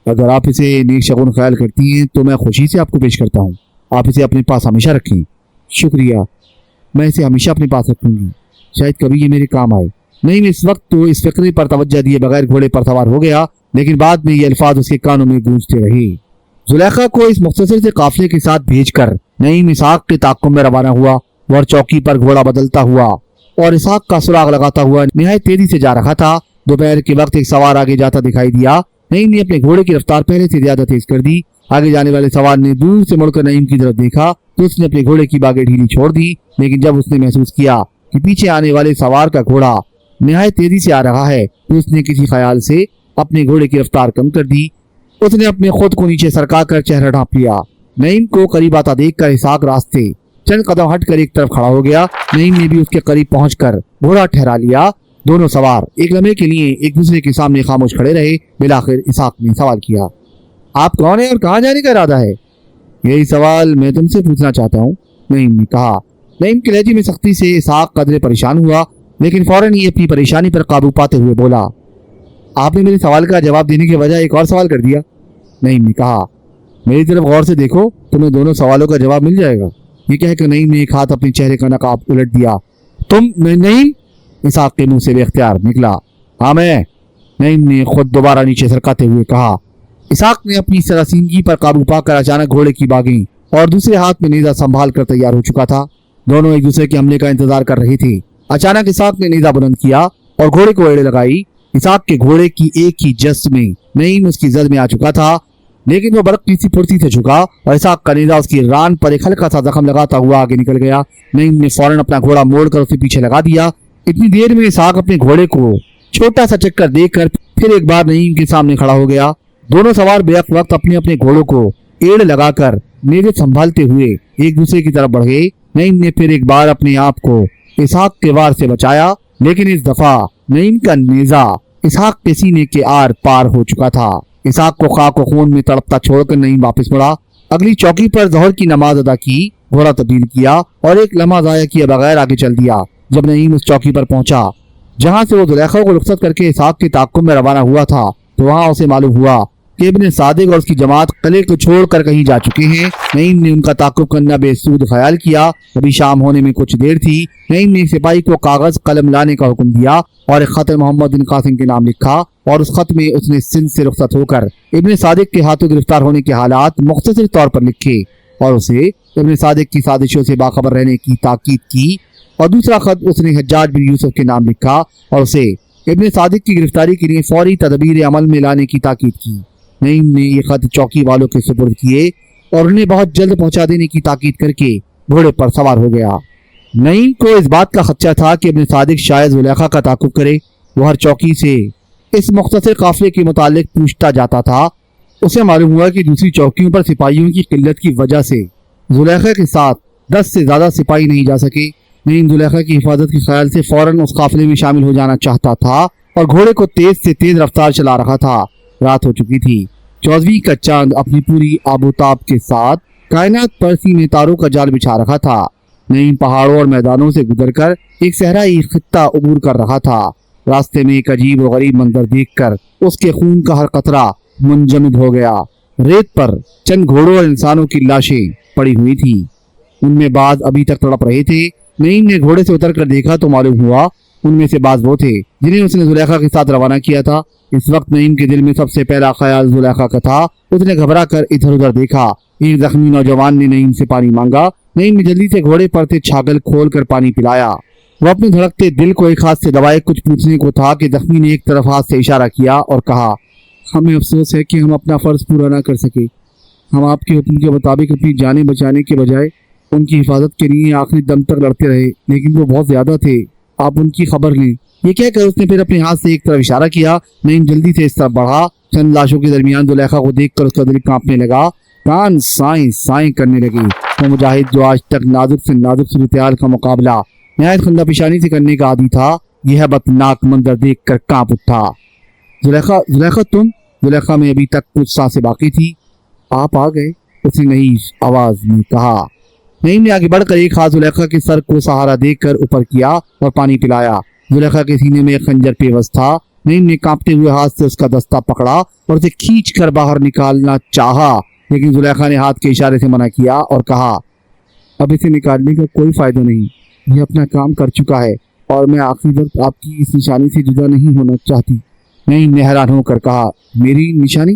اگر آپ اسے نیک شگون خیال کرتی ہیں تو میں خوشی سے آپ کو پیش کرتا ہوں۔ آپ اسے اپنے پاس ہمیشہ رکھیں۔ شکریہ، میں اسے ہمیشہ اپنے پاس رکھوں گی، شاید کبھی یہ میرے کام آئے۔ نعیم اس وقت تو اس فکرے پر توجہ دیے بغیر گھوڑے پر سوار ہو گیا، لیکن بعد میں یہ الفاظ اس کے کانوں میں گونجتے رہے۔ زلیخا کو اس مختصر سے قافلے کے ساتھ بھیج کر نعیم اسحاق کے تعاقب میں روانہ ہوا اور چوکی پر گھوڑا بدلتا ہوا اور اسحاق کا سراغ لگاتا ہوا نہایت تیزی سے جا رہا تھا۔ دوپہر کے وقت ایک سوار آگے جاتا دکھائی دیا۔ نعیم نے اپنے گھوڑے کی رفتار پہلے سے زیادہ تیز کر دی۔ آگے جانے والے سوار نے دور سے مڑ کر نعیم کی طرف دیکھا تو اس نے اپنے گھوڑے کی باگیں ڈھیلی چھوڑ دی، لیکن جب اس نے محسوس کیا کہ پیچھے آنے والے سوار کا گھوڑا نہایت تیزی سے آ رہا ہے تو اس نے کسی خیال سے اپنے گھوڑے کی رفتار کم کر دی۔ اس نے اپنے خود کو نیچے سرکا کر چہرہ ڈھانپ لیا۔ نعیم کو قریب آتا دیکھ کر اسحاق راستے چند قدم ہٹ کر ایک طرف کھڑا ہو گیا۔ نعیم نے بھی اس کے قریب پہنچ کر گھوڑا ٹھہرا لیا۔ دونوں سوار ایک لمحے کے لیے ایک دوسرے کے سامنے خاموش کھڑے رہے۔ بالآخر اسحاق نے سوال کیا، آپ کون ہیں اور کہاں جانے کا ارادہ ہے؟ یہی سوال میں تم سے پوچھنا چاہتا ہوں، نعیم نے کہا۔ نعیم کے لہجے میں سختی سے اسحاق قدرے پریشان ہوا، لیکن فوراً ہی اپنی پریشانی پر قابو پاتے ہوئے بولا، آپ نے میرے سوال کا جواب دینے کے بجائے ایک اور سوال کر دیا۔ نعیم نے کہا، میری طرف غور سے دیکھو، تمہیں دونوں سوالوں کا جواب مل جائے گا۔ یہ کہہ کر نعیم نے ایک ہاتھ اپنے چہرے کا نقاب الٹ دیا۔ تم؟ میں نہیں، اسحاق کے منہ سے بے اختیار نکلا۔ ہاں میں، نعیم نے خود دوبارہ نیچے سرکاتے ہوئے کہا۔ اسحاق نے اپنی سراسیمگی پر قابو پا کر اچانک گھوڑے کی باگیں اور دوسرے ہاتھ میں نیزہ سنبھال کر تیار ہو چکا تھا۔ دونوں ایک دوسرے کے حملے کا انتظار کر رہے تھے۔ اچانک اسحاق نے نیزہ بلند کیا اور گھوڑے کو ایڑے لگائی۔ اسحاق کے گھوڑے کی ایک ہی جست میں نعیم اس کی زد میں آ چکا تھا، لیکن وہ برق کی سی پھرتی سے جھکا اور اسحاق کا نیزہ اس کی ران پر ایک ہلکا سا زخم لگاتا ہوا آگے نکل گیا۔ نعیم نے فوراً اپنا گھوڑا موڑ کر اسے پیچھے لگا دیا۔ اتنی دیر میں اسحاق اپنے گھوڑے کو چھوٹا سا چکر دے کر پھر ایک بار نعیم کے سامنے کھڑا ہو گیا۔ دونوں سوار بیک وقت اپنے اپنے گھوڑوں کو ایڑ لگا کر نیزے سنبھالتے ہوئے ایک دوسرے کی طرف بڑھ گئے۔ نعیم نے پھر ایک بار اپنے آپ کو اسحاق کے وار سے بچایا، لیکن اس دفعہ نعیم کا نیزہ اسحاق کے سینے کے آر پار ہو چکا تھا۔ اسحاق کو خاک و خون میں تڑپتا چھوڑ کر نعیم واپس مڑا۔ اگلی چوکی پر ظہر کی نماز ادا کی، گھوڑا تبدیل کیا اور ایک لمحہ ضائع کیے بغیر آگے چل دیا۔ جب نعیم اس چوکی پر پہنچا جہاں سے وہ زلیخا کو رخصت کر کے اسحاق کے تعاقب میں روانہ ہوا تھا، تو وہاں اسے معلوم ہوا کہ ابن صادق اور اس کی جماعت قلعے کو چھوڑ کر کہیں جا چکے ہیں۔ نعیم نے ان کا تعاقب کرنا بے سود خیال کیا۔ ابھی شام ہونے میں کچھ دیر تھی۔ نعیم نے ایک سپاہی کو کاغذ قلم لانے کا حکم دیا اور ایک خط محمد بن قاسم کے نام لکھا اور اس خط میں اس نے سندھ سے رخصت ہو کر ابن صادق کے ہاتھوں گرفتار ہونے کے حالات مختصر طور پر لکھے اور اسے ابن صادق کی سازشوں سے باخبر رہنے کی تاکید کی، اور دوسرا خط اس نے حجاج بن یوسف کے نام لکھا اور اسے ابن صادق کی گرفتاری کے لیے فوری تدبیر عمل میں لانے کی تاکید کی۔ نعیم نے یہ خط چوکی والوں کے سپرد کیے اور انہیں بہت جلد پہنچا دینے کی تاکید کر کے گھوڑے پر سوار ہو گیا۔ نعیم کو اس بات کا خدشہ تھا کہ ابن صادق شاید زلیخا کا تعاقب کرے۔ وہ ہر چوکی سے اس مختصر قافلے کے متعلق پوچھتا جاتا تھا۔ اسے معلوم ہوا کہ دوسری چوکیوں پر سپاہیوں کی قلت کی وجہ سے زلیخا کے ساتھ 10 سے زیادہ سپاہی نہیں جا سکے۔ نعیم زلیخا کی حفاظت کے خیال سے فوراً اس قافلے میں شامل ہو جانا چاہتا تھا اور گھوڑے کو تیز سے تیز رفتار چلا رہا تھا۔ رات ہو چکی تھی۔ 14ویں کا چاند اپنی پوری آب و تاب کے ساتھ کائنات پر سینے تاروں کا جال بچھا رہا تھا۔ نعیم پہاڑوں اور میدانوں سے گزر کر ایک صحرائی خطہ عبور کر رہا تھا۔ راستے میں ایک عجیب و غریب منظر دیکھ کر اس کے خون کا ہر قطرہ منجمد ہو گیا۔ ریت پر چند گھوڑوں اور انسانوں کی لاشیں پڑی ہوئی تھی، ان میں بعض ابھی تک تڑپ رہے تھے۔ نعیم نے گھوڑے سے اتر کر دیکھا تو معلوم ہوا ان میں سے بعض وہ تھے جنہیں اس نے زلیخا کے ساتھ روانہ کیا تھا۔ اس وقت نعیم کے دل میں سب سے پہلا خیال زلیخا کا تھا۔ اس نے گھبرا کر ادھر ادھر دیکھا۔ ایک زخمی نوجوان نے نعیم سے پانی مانگا۔ نعیم نے جلدی سے گھوڑے پر سے چھاگل کھول کر پانی پلایا۔ وہ اپنے دھڑکتے دل کو ایک ہاتھ سے دبائے کچھ پوچھنے کو تھا کہ زخمی نے ایک طرف ہاتھ سے اشارہ کیا اور کہا، ہمیں افسوس ہے کہ ہم اپنا فرض پورا نہ کر سکے۔ ہم آپ کے حکم کے مطابق اپنی جانیں بچانے کے بجائے ان کی حفاظت کے لیے آخری دم تک لڑتے رہے، لیکن وہ بہت زیادہ تھے، آپ ان کی خبر لیں۔ یہ کہہ کر اس نے پھر اپنے ہاتھ سے ایک طرف اشارہ کیا۔ نعیم جلدی سے اس طرف بڑھا۔ چند لاشوں کے درمیان زلیخا کو دیکھ کر اس کا دل کانپنے لگا، کان سائیں سائیں کرنے لگے۔ وہ مجاہد جو آج تک نازک سے نازک صورتحال کا مقابلہ نہایت خندہ پیشانی سے کرنے کا عادی تھا، یہ ہیبتناک منظر دیکھ کر کانپ اٹھا۔ زلیخا تم؟ زلیخا میں ابھی تک کچھ سانسیں باقی تھی۔ آپ آ گئے، اس نے نحیف آواز میں کہا۔ نعیم نے آگے بڑھ کر ایک ہاتھ زلیخا کے سر کو سہارا دے کر اوپر کیا اور پانی پلایا۔ زلیخا کے سینے میں ایک خنجر پیوست تھا۔ نعیم نے کانپتے ہوئے ہاتھ سے اس کا دستہ پکڑا اور اسے کھینچ کر باہر نکالنا چاہا، لیکن زلیخا نے ہاتھ کے اشارے سے منع کیا اور کہا، اب اسے نکالنے کا کوئی فائدہ نہیں، یہ اپنا کام کر چکا ہے اور میں آخری وقت آپ کی اس نشانی سے جدا نہیں ہونا چاہتی۔ نعیم نے حیران ہو کر کہا، میری نشانی؟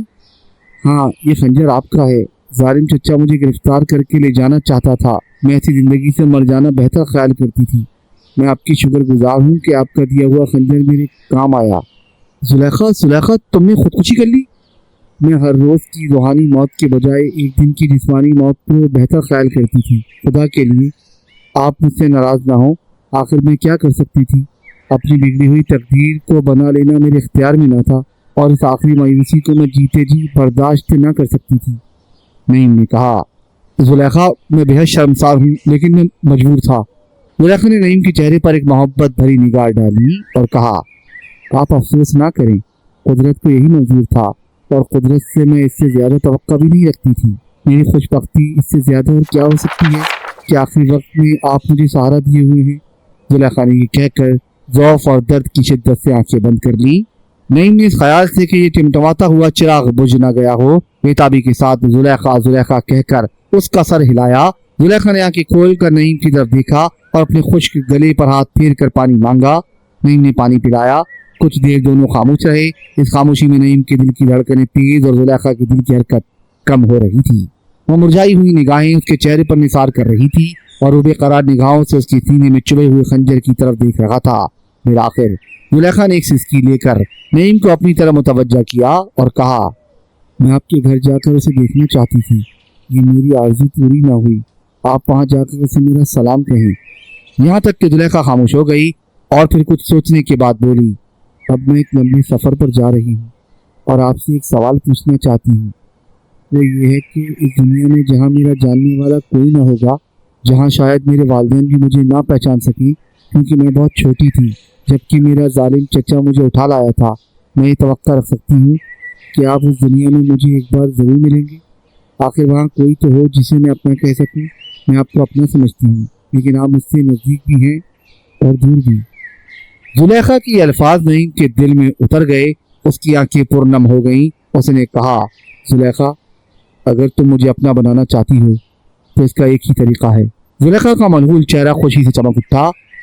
ہاں، یہ خنجر آپ کا ہے۔ ظالم چچا مجھے گرفتار کر کے لے جانا چاہتا تھا، میں ایسی زندگی سے مر جانا بہتر خیال کرتی تھی۔ میں آپ کی شکر گزار ہوں کہ آپ کا دیا ہوا خنجر میرے کام آیا۔ زلیخا تم نے خودکشی کر لی؟ میں ہر روز کی روحانی موت کے بجائے ایک دن کی جسمانی موت کو بہتر خیال کرتی تھی۔ خدا کے لیے آپ مجھ سے ناراض نہ ہوں، آخر میں کیا کر سکتی تھی؟ اپنی بگڑی ہوئی تقدیر کو بنا لینا میرے اختیار میں نہ تھا اور اس آخری مایوسی کو میں جیتے جی برداشت نہ کر سکتی تھی۔ نعیم نے کہا، زلیخا میں بے حد شرمسار ہوں، لیکن میں مجبور تھا۔ زلیخا نے نعیم کے چہرے پر ایک محبت بھری نگاہ ڈالی اور کہا، آپ افسوس نہ کریں، قدرت کو یہی منظور تھا اور قدرت سے میں اس سے زیادہ توقع بھی نہیں رکھتی تھی۔ میری خوش بختی اس سے زیادہ اور کیا ہو سکتی ہے کہ آخری وقت میں آپ مجھے سہارا دیے ہوئے ہیں۔ زلیخا نے یہ کہہ کر ذوف اور درد کی شدت سے آنکھیں بند کر لی۔ نعیم نے اس خیال سے کہ یہ ٹمٹماتا ہوا چراغ بجھ نہ گیا ہو، بےتابی کے ساتھ زلیخا کہہ کر اس کا سر ہلایا۔ زلیخا نے آنکھیں کھول کر نعیم کی طرف دیکھا اور اپنے خشک گلے پر ہاتھ پھیر کر پانی مانگا۔ نعیم نے پانی پلایا۔ کچھ دیر دونوں خاموش رہے۔ اس خاموشی میں نعیم کے دل کی دھڑکنیں تیز اور زلیخا کے دل کی حرکت کم ہو رہی تھی۔ وہ مرجھائی ہوئی نگاہیں اس کے چہرے پر نثار کر رہی تھی اور وہ بے قرار نگاہوں سے اس کے سینے میں چبھے ہوئے خنجر کی طرف دیکھ رہا تھا۔ بالآخر زلیخا نے ایک سسکی لے کر نعیم کو اپنی طرف متوجہ کیا اور کہا، میں آپ کے گھر جا کر اسے دیکھنا چاہتی تھی، یہ میری آرزو پوری نہ ہوئی، آپ وہاں جا کر اسے میرا سلام کہیں۔ یہاں تک کہ زلیخا خاموش ہو گئی اور پھر کچھ سوچنے کے بعد بولی، اب میں ایک لمبے سفر پر جا رہی ہوں اور آپ سے ایک سوال پوچھنا چاہتی ہوں۔ وہ یہ ہے کہ اس دنیا میں جہاں میرا جاننے والا کوئی نہ ہوگا، جہاں شاید میرے والدین بھی مجھے نہ پہچان سکیں کیونکہ میں بہت چھوٹی تھی جبکہ میرا ظالم چچا مجھے اٹھا لایا تھا، میں یہ توقع رکھ سکتی ہوں کہ آپ اس دنیا میں مجھے ایک بار ضرور ملیں گے۔ آخر وہاں کوئی تو ہو جسے میں اپنا کہہ سکوں۔ میں آپ کو اپنا سمجھتی ہوں، لیکن آپ مجھ سے نزدیک بھی ہیں اور دور بھی۔ زلیخا کی الفاظ نعیم کے دل میں اتر گئے، اس کی آنکھیں پرنم ہو گئیں۔ اس نے کہا، زلیخا اگر تم مجھے اپنا بنانا چاہتی ہو تو اس کا ایک ہی طریقہ ہے۔ زلیخا کا منحول چہرہ خوشی سے چمک اٹھا۔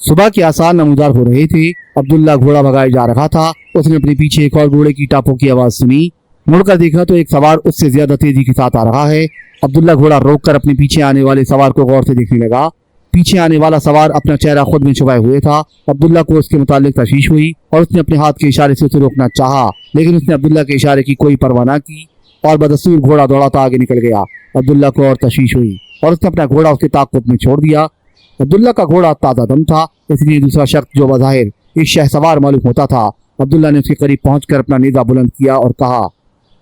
صبح کے آثار نمودار ہو رہے تھے۔ عبداللہ گھوڑا بھگائے جا رہا تھا۔ اس نے اپنے پیچھے ایک اور گھوڑے کی ٹاپوں کی آواز سنی۔ مڑ کر دیکھا تو ایک سوار اس سے زیادہ تیزی کے ساتھ آ رہا ہے۔ عبداللہ گھوڑا روک کر اپنے پیچھے آنے والے سوار کو غور سے دیکھنے لگا۔ پیچھے آنے والا سوار اپنا چہرہ خود میں چھپائے ہوئے تھا۔ عبداللہ کو اس کے متعلق تشویش ہوئی اور اس نے اپنے ہاتھ کے اشارے سے اسے روکنا چاہا، لیکن اس نے عبداللہ کے اشارے کی کوئی پرواہ نہ کی اور بدستور گھوڑا دوڑاتا آگے نکل گیا۔ عبداللہ کو اور تشویش ہوئی اور اس نے اپنا گھوڑا اس کے طاقت میں چھوڑ دیا۔ عبداللہ کا گھوڑا تازہ دم تھا، اس لیے دوسرا شخص جو بظاہر ایک شہ سوار معلوم ہوتا تھا، عبداللہ نے اس کے قریب پہنچ کر اپنا نیزہ بلند کیا اور کہا،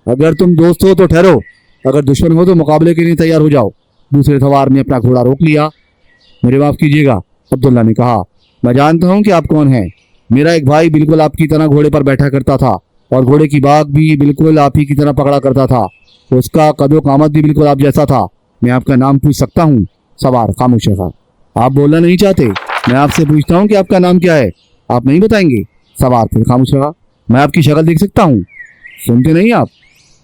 اگر تم دوست ہو تو ٹھہرو، اگر دشمن ہو تو مقابلے کے لیے تیار ہو جاؤ۔ دوسرے سوار نے اپنا گھوڑا روک لیا۔ میرے معاف کیجیے گا، عبداللہ نے کہا، میں جانتا ہوں کہ آپ کون ہیں۔ میرا ایک بھائی بالکل آپ کی طرح گھوڑے پر بیٹھا کرتا تھا اور گھوڑے کی باگ بھی بالکل آپ ہی کی طرح پکڑا کرتا تھا۔ اس کا قد و قامت بھی بالکل آپ جیسا تھا۔ میں آپ کا نام پوچھ سکتا ہوں؟ سوار خاموش رہا۔ آپ بولنا نہیں چاہتے؟ میں آپ سے پوچھتا ہوں کہ آپ کا نام کیا ہے؟ آپ نہیں بتائیں گے؟ سوار پھر خاموش رہا۔ میں آپ کی شکل دیکھ سکتا ہوں؟ سنتے نہیں آپ؟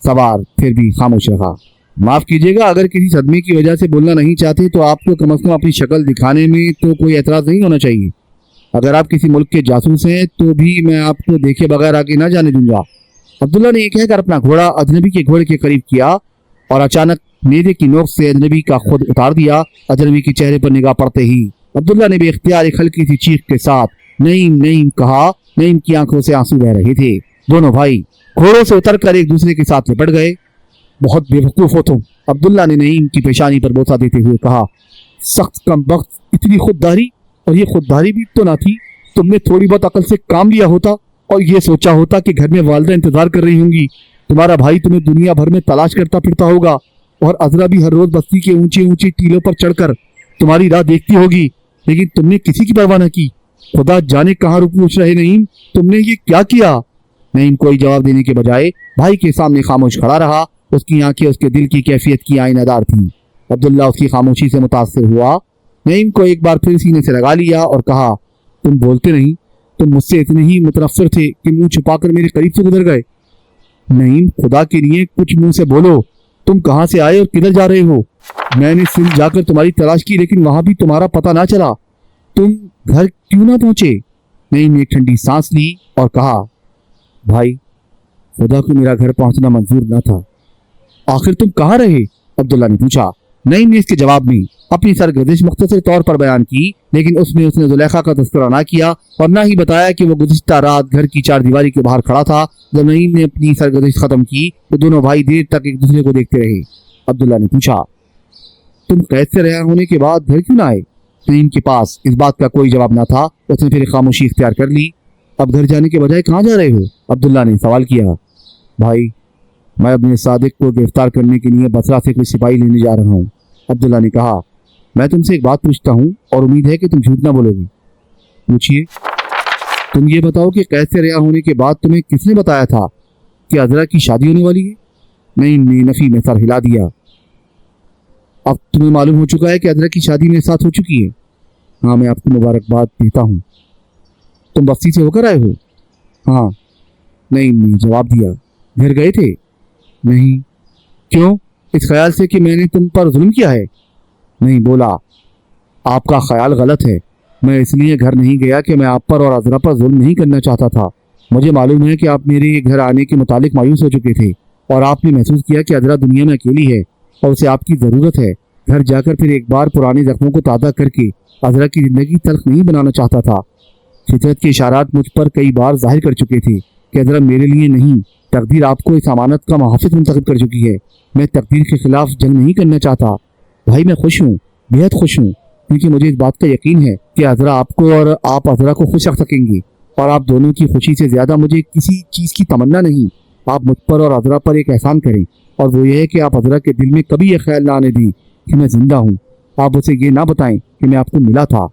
سوار پھر بھی خاموش رہا۔ معاف کیجیے گا، اگر کسی صدمے کی وجہ سے بولنا نہیں چاہتے تو آپ کو کم از کم اپنی شکل دکھانے میں تو کوئی اعتراض نہیں ہونا چاہیے۔ اگر آپ کسی ملک کے جاسوس ہیں تو بھی میں آپ کو دیکھے بغیر آگے نہ جانے دوں گا۔ عبداللہ نے یہ کہہ کر اپنا گھوڑا اجنبی کے گھوڑے کے قریب کیا اور اچانک نیزے کی نوک سے اجنبی کا خود اتار دیا۔ اجنبی کے چہرے پر نگاہ پڑتے ہی عبداللہ نے بے اختیار ایک ہلکی سی چیخ کے ساتھ نعیم نعیم کہا۔ نعیم کی آنکھوں سے آنسو بہ رہے تھے۔ دونوں بھائی گھوڑوں سے اتر کر ایک دوسرے کے ساتھ لپٹ گئے۔ بہت بے وقوف ہو تم، عبداللہ نے نعیم کی پیشانی پر بوسہ دیتے ہوئے کہا۔ سخت کم بخت، اتنی خودداری، اور یہ خودداری بھی تو نہ تھی۔ تم نے تھوڑی بہت عقل سے کام لیا ہوتا اور یہ سوچا ہوتا کہ گھر میں والدہ انتظار کر رہی ہوں گی، تمہارا بھائی تمہیں دنیا بھر میں تلاش کرتا پھرتا ہوگا اور عذرا بھی ہر روز بستی کے اونچے اونچے ٹیلوں پر چڑھ کر تمہاری راہ دیکھتی ہوگی، لیکن تم نے کسی کی پرواہ نہ کی۔ خدا جانے کہاں رک پوچھ رہے نعیم، تم نے یہ کیا کیا؟ نعیم کوئی جواب دینے کے بجائے بھائی کے سامنے خاموش کھڑا رہا۔ اس کی آنکھیں اس کے دل کی کیفیت کی آئینہ دار تھیں۔ عبداللہ اس کی خاموشی سے متاثر ہوا۔ نعیم کو ایک بار پھر سینے سے لگا لیا اور کہا، تم بولتے نہیں، تم مجھ سے اتنے ہی متنفر تھے کہ منہ چھپا کر میرے قریب سے گزر گئے۔ نعیم، خدا کے لیے کچھ منہ سے بولو، تم کہاں سے آئے اور کدھر جا رہے ہو؟ میں نے سندھ جا کر تمہاری تلاش کی لیکن وہاں بھی تمہارا پتہ نہ چلا، تم گھر کیوں نہ پہنچے؟ نعیم نے ایک ٹھنڈی سانس لی اور کہا، بھائی، خدا کو میرا گھر پہنچنا منظور نہ تھا۔ آخر تم کہاں رہے؟ عبداللہ نے پوچھا۔ نعیم نے اس کے جواب میں اپنی سرگزشت مختصر طور پر بیان کی، لیکن اس میں اس نے زلیخا کا تذکرہ نہ کیا اور نہ ہی بتایا کہ وہ گزشتہ رات گھر کی چار دیواری کے باہر کھڑا تھا۔ جب نعیم نے اپنی سرگزشت ختم کی تو دونوں بھائی دیر تک ایک دوسرے کو دیکھتے رہے۔ عبداللہ نے پوچھا، تم قید سے رہا ہونے کے بعد گھر کیوں نہ آئے؟ نعیم کے پاس اس بات کا کوئی جواب نہ تھا۔ اس نے پھر خاموشی اختیار کر لی۔ اب گھر جانے کے بجائے کہاں جا رہے ہو؟ عبداللہ نے سوال کیا۔ بھائی، میں اپنے صادق کو گرفتار کرنے کے لیے بصرہ سے کوئی سپاہی لینے جا رہا ہوں۔ عبداللہ نے کہا، میں تم سے ایک بات پوچھتا ہوں اور امید ہے کہ تم جھوٹ نہ بولو گے۔ پوچھیے۔ تم یہ بتاؤ کہ قید سے رہا ہونے کے بعد تمہیں کس نے بتایا تھا کہ عذرا کی شادی ہونے والی ہے؟ نعیم نے نفی میں سر ہلا دیا۔ اب تمہیں معلوم ہو چکا ہے کہ عذرا کی شادی میرے ساتھ ہو چکی ہے۔ ہاں، میں آپ کو مبارکباد دیتا ہوں۔ تم بستی سے ہو کر آئے ہو؟ ہاں، نعیم نے جواب دیا۔ گھر گئے تھے؟ نہیں۔ کیوں؟ اس خیال سے کہ میں نے تم پر ظلم کیا ہے؟ نہیں بولا۔ آپ کا خیال غلط ہے۔ میں اس لیے گھر نہیں گیا کہ میں آپ پر اور عذرا پر ظلم نہیں کرنا چاہتا تھا۔ مجھے معلوم ہے کہ آپ میرے گھر آنے کے متعلق مایوس ہو چکے تھے اور آپ نے محسوس کیا کہ عذرا دنیا میں اکیلی ہے اور اسے آپ کی ضرورت ہے۔ گھر جا کر پھر ایک بار پرانے زخموں کو تازہ کر کے عذرا کی زندگی تلخ نہیں بنانا چاہتا تھا۔ فطرت کے اشارات مجھ پر کئی بار ظاہر کر چکے تھے کہ عذرا میرے لیے نہیں، تقدیر آپ کو اس امانت کا محافظ منتخب کر چکی ہے۔ میں تقدیر کے خلاف جنگ نہیں کرنا چاہتا۔ بھائی، میں خوش ہوں، بہت خوش ہوں، کیونکہ مجھے اس بات کا یقین ہے کہ عذرا آپ کو اور آپ عذرا کو خوش رکھ سکیں گے، اور آپ دونوں کی خوشی سے زیادہ مجھے کسی چیز کی تمنا نہیں۔ آپ مجھ پر اور عذرا پر ایک احسان کریں، اور وہ یہ ہے کہ آپ عذرا کے دل میں کبھی یہ خیال نہ آنے دیں کہ میں زندہ ہوں۔ آپ اسے یہ نہ بتائیں کہ میں آپ کو ملا تھا۔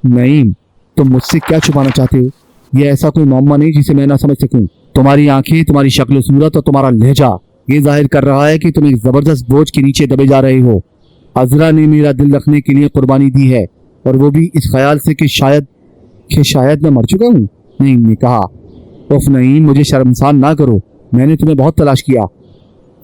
نعیم، تم مجھ سے کیا چھپانا چاہتے ہو؟ یہ ایسا کوئی معمہ نہیں جسے میں نہ سمجھ سکوں۔ تمہاری آنکھیں، تمہاری شکل و صورت اور تمہارا لہجہ یہ ظاہر کر رہا ہے کہ تم ایک زبردست بوجھ کے نیچے دبے جا رہے ہو۔ عذرا نے میرا دل رکھنے کے لیے قربانی دی ہے، اور وہ بھی اس خیال سے کہ شاید میں مر چکا ہوں۔ نعیم نے کہا۔ اف نعیم، مجھے شرمسار نہ کرو، میں نے تمہیں بہت تلاش کیا۔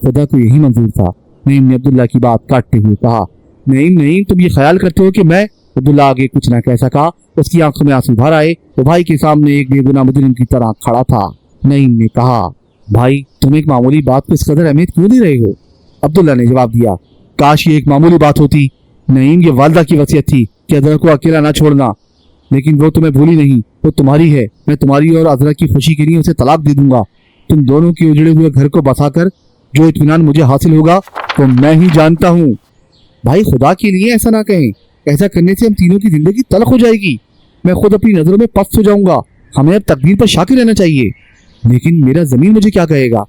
خدا کو یہی منظور تھا، نعیم نے عبداللہ کی بات کاٹتے ہوئے کہا۔ نعیم، تم یہ خیال کرتے ہو کہ میں عبداللہ آگے کچھ نہ کہہ سکا، اس کی آنکھوں میں آنسو بھر آئے۔ وہ بھائی کے سامنے ایک بے گناہ مجرم کی طرح کھڑا تھا۔ نعیم نے کہا، بھائی تم ایک معمولی بات کو اس قدر اہمیت کیوں دے رہے ہو؟ عبداللہ نے جواب دیا، کاش یہ ایک معمولی بات ہوتی۔ نعیم، یہ والدہ کی وصیت تھی کہ عذرا کو اکیلا نہ چھوڑنا، لیکن وہ تمہیں بھولی نہیں، وہ تمہاری ہے۔ میں تمہاری اور عذرا کی خوشی کے لیے اسے طلاق دے دوں گا۔ تم دونوں کے اجڑے ہوئے گھر کو بسا کر جو اطمینان مجھے حاصل ہوگا وہ میں ہی جانتا ہوں۔ بھائی خدا کے لیے ایسا نہ کہیں، ایسا کرنے سے ہم تینوں کی زندگی تلخ ہو جائے گی۔ میں خود اپنی نظروں میں پست ہو جاؤں گا۔ ہمیں اب تقدیر پر شاکر رہنا چاہیے۔ لیکن میرا ضمیر مجھے کیا کہے گا؟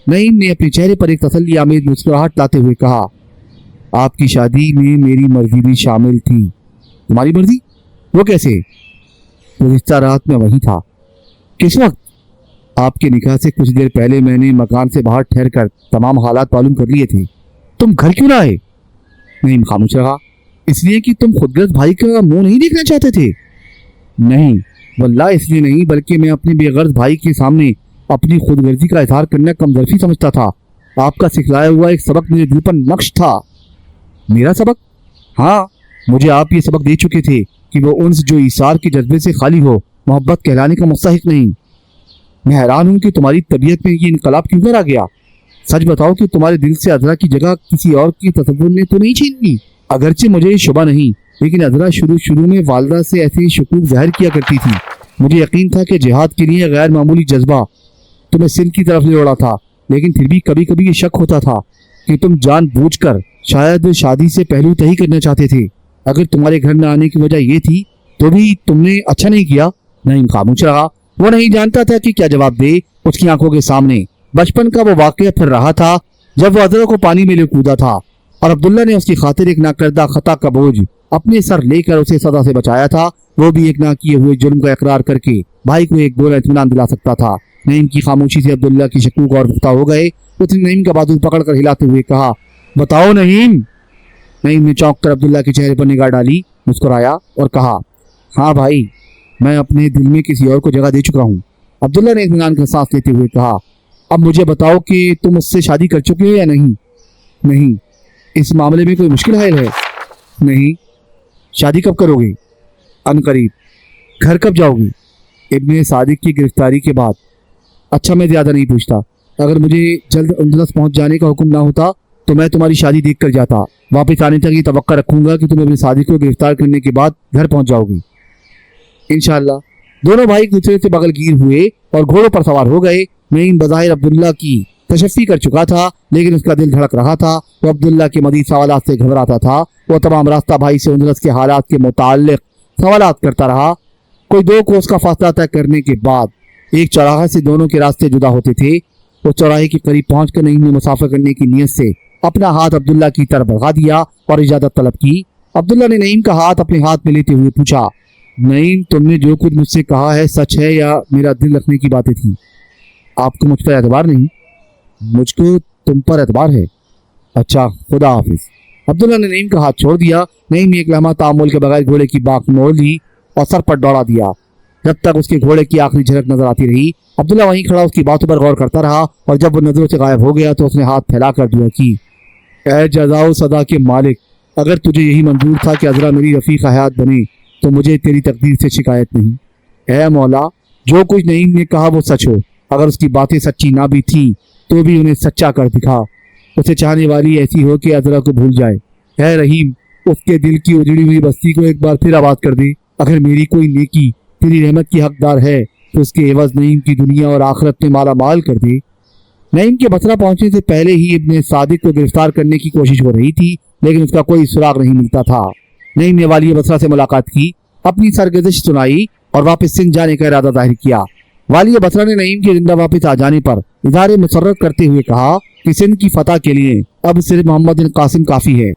نعیم نے اپنے چہرے پر ایک تسلی آمیز مسکراہٹ لاتے ہوئے کہا، آپ کی شادی میں میری مرضی بھی شامل تھی۔ تمہاری مرضی؟ وہ کیسے؟ گزشتہ رات میں وہیں تھا۔ کس وقت؟ آپ کے نکاح سے کچھ دیر پہلے میں نے مکان سے باہر ٹھہر کر تمام حالات معلوم کر لیے تھے۔ تم گھر کیوں نہ آئے؟ نعیم خاموش رہا۔ اس لیے کہ تم خودغرض بھائی کا منہ نہیں دیکھنا چاہتے تھے؟ نہیں واللہ اس لیے نہیں، بلکہ میں اپنے بے غرض بھائی کے سامنے اپنی خود غرضی کا اظہار کرنا کمزرفی سمجھتا تھا۔ آپ کا سکھلایا ہوا ایک سبق میرے دل پر نقش تھا۔ میرا سبق؟ ہاں، مجھے آپ یہ سبق دے چکے تھے کہ وہ انس جو ایثار کے جذبے سے خالی ہو محبت کہلانے کا مستحق نہیں۔ میں حیران ہوں کہ تمہاری طبیعت میں یہ انقلاب کیوں کر آ گیا۔ سچ بتاؤ کہ تمہارے دل سے عذرا کی جگہ کسی اور کی تصور نے تو نہیں چھین لی؟ اگرچہ مجھے شبہ نہیں، لیکن عذرا شروع میں والدہ سے ایسے شکوک ظاہر کیا کرتی تھی۔ مجھے یقین تھا کہ جہاد کے لیے غیر معمولی جذبہ تمہیں سندھ کی طرف لے اڑا تھا، لیکن پھر بھی کبھی کبھی یہ شک ہوتا تھا کہ تم جان بوجھ کر شاید شادی سے پہلو طے کرنا چاہتے تھے۔ اگر تمہارے گھر نہ آنے کی وجہ یہ تھی تو بھی تم نے اچھا نہیں کیا۔ نعیم خاموش رہا۔ وہ نہیں جانتا تھا کہ کیا جواب دے۔ اس کی آنکھوں کے سامنے بچپن کا وہ واقعہ پھر رہا تھا جب وہ عذرا کو پانی میں لے کودا تھا اور عبداللہ نے اس کی خاطر ایک ناکردہ خطا کا بوجھ اپنے سر لے کر اسے سزا سے بچایا تھا۔ وہ بھی ایک نہ کیے ہوئے جرم کا اقرار کر کے بھائی کو ایک بولا اطمینان دلا سکتا تھا۔ نعیم کی خاموشی سے عبداللہ کی شکوک اور پختہ ہو گئے۔ اس نے نعیم کا بازو پکڑ کر ہلاتے ہوئے کہا، بتاؤ نعیم۔ نعیم نے چونک کر عبداللہ کے چہرے پر نگاہ ڈالی، مسکرایا اور کہا، ہاں بھائی، میں اپنے دل میں کسی اور کو جگہ دے چکا ہوں۔ عبداللہ نے اطمینان کا سانس لیتے ہوئے کہا، اب مجھے بتاؤ کہ تم اس سے شادی کر چکے ہو یا نہیں؟ نہیں۔ اس معاملے میں کوئی مشکل حل ہے؟ نہیں۔ شادی کب کرو گے؟ عنقریب۔ گھر کب جاؤ گے؟ ابن صادق کی گرفتاری کے بعد۔ اچھا، میں زیادہ نہیں پوچھتا۔ اگر مجھے جلد اندلس پہنچ جانے کا حکم نہ ہوتا تو میں تمہاری شادی دیکھ کر جاتا۔ واپس آنے تک یہ توقع رکھوں گا کہ تم ابن صادق کو گرفتار کرنے کے بعد گھر پہنچ جاؤ گی انشاءاللہ۔ دونوں بھائی ایک دوسرے سے بغل گیر ہوئے اور گھوڑوں پر سوار ہو گئے۔ نعیم بظاہر عبداللہ کی تشفی کر چکا تھا، لیکن اس کا دل دھڑک رہا تھا۔ وہ عبداللہ کے مزید سوالات سے گھبراتا تھا۔ وہ تمام راستہ بھائی سے اندلس کے حالات کے متعلق سوالات کرتا رہا۔ کوئی دو کوس کا فاصلہ طے کرنے کے بعد ایک چوراہے سے دونوں کے راستے جدا ہوتے تھے۔ اس چوراہے کے قریب پہنچ کر نعیم نے مسافر کرنے کی نیت سے اپنا ہاتھ عبداللہ کی طرف بڑھا دیا اور اجازت طلب کی۔ عبداللہ نے نعیم کا ہاتھ اپنے ہاتھ میں لیتے ہوئے پوچھا، نعیم، تم نے جو کچھ مجھ سے کہا ہے سچ ہے یا میرا دل رکھنے کی باتیں تھیں؟ آپ کو مجھ پر اعتبار نہیں؟ مجھ کو تم پر اعتبار ہے۔ اچھا، خدا حافظ۔ عبداللہ نے نعیم کا ہاتھ چھوڑ دیا۔ نعیم نے ایک لمحہ تعامل کے بغیر گھوڑے کی باک موڑ لی اور سر پر دوڑا دیا جب تک اس کے گھوڑے کی آخری جھلک نظر آتی رہی۔ عبداللہ وہیں کھڑا اس کی باتوں پر غور کرتا رہا اور جب وہ نظروں سے غائب ہو گیا تو اس نے ہاتھ پھیلا کر دعا کی، اے جزا و سزا کے مالک، اگر تجھے یہی منظور تھا کہ عذرا میری رفیق حیات بنے تو مجھے تیری تقدیر سے شکایت نہیں۔ اے مولا، جو کچھ نعیم نے کہا وہ سچ ہو۔ اگر اس کی باتیں سچی نہ بھی تھیں تو بھی انہیں سچا کر دکھا۔ اسے چاہنے والی ایسی ہو کہ عذرا کو بھول جائے۔ اے رحیم، اس کے دل کی اجڑی ہوئی بستی کو ایک بار پھر آباد کر دے۔ اگر میری کوئی نیکی تیری رحمت کی حقدار ہے تو اس کے عوض نعیم کی دنیا اور آخرت میں مالا مال کر دے۔ نعیم کے بصرہ پہنچنے سے پہلے ہی ابن صادق کو گرفتار کرنے کی کوشش ہو رہی تھی، لیکن اس کا کوئی سراغ نہیں ملتا تھا۔ نعیم نے والی بصرہ سے ملاقات کی، اپنی سرگزشت سنائی اور واپس سندھ جانے کا ارادہ ظاہر کیا۔ والی بصرہ نے نعیم کے زندہ واپس آ جانے پر اظہار مسرت کرتے ہوئے کہا کہ سندھ کی فتح کے لیے اب صرف محمد بن قاسم کافی ہے۔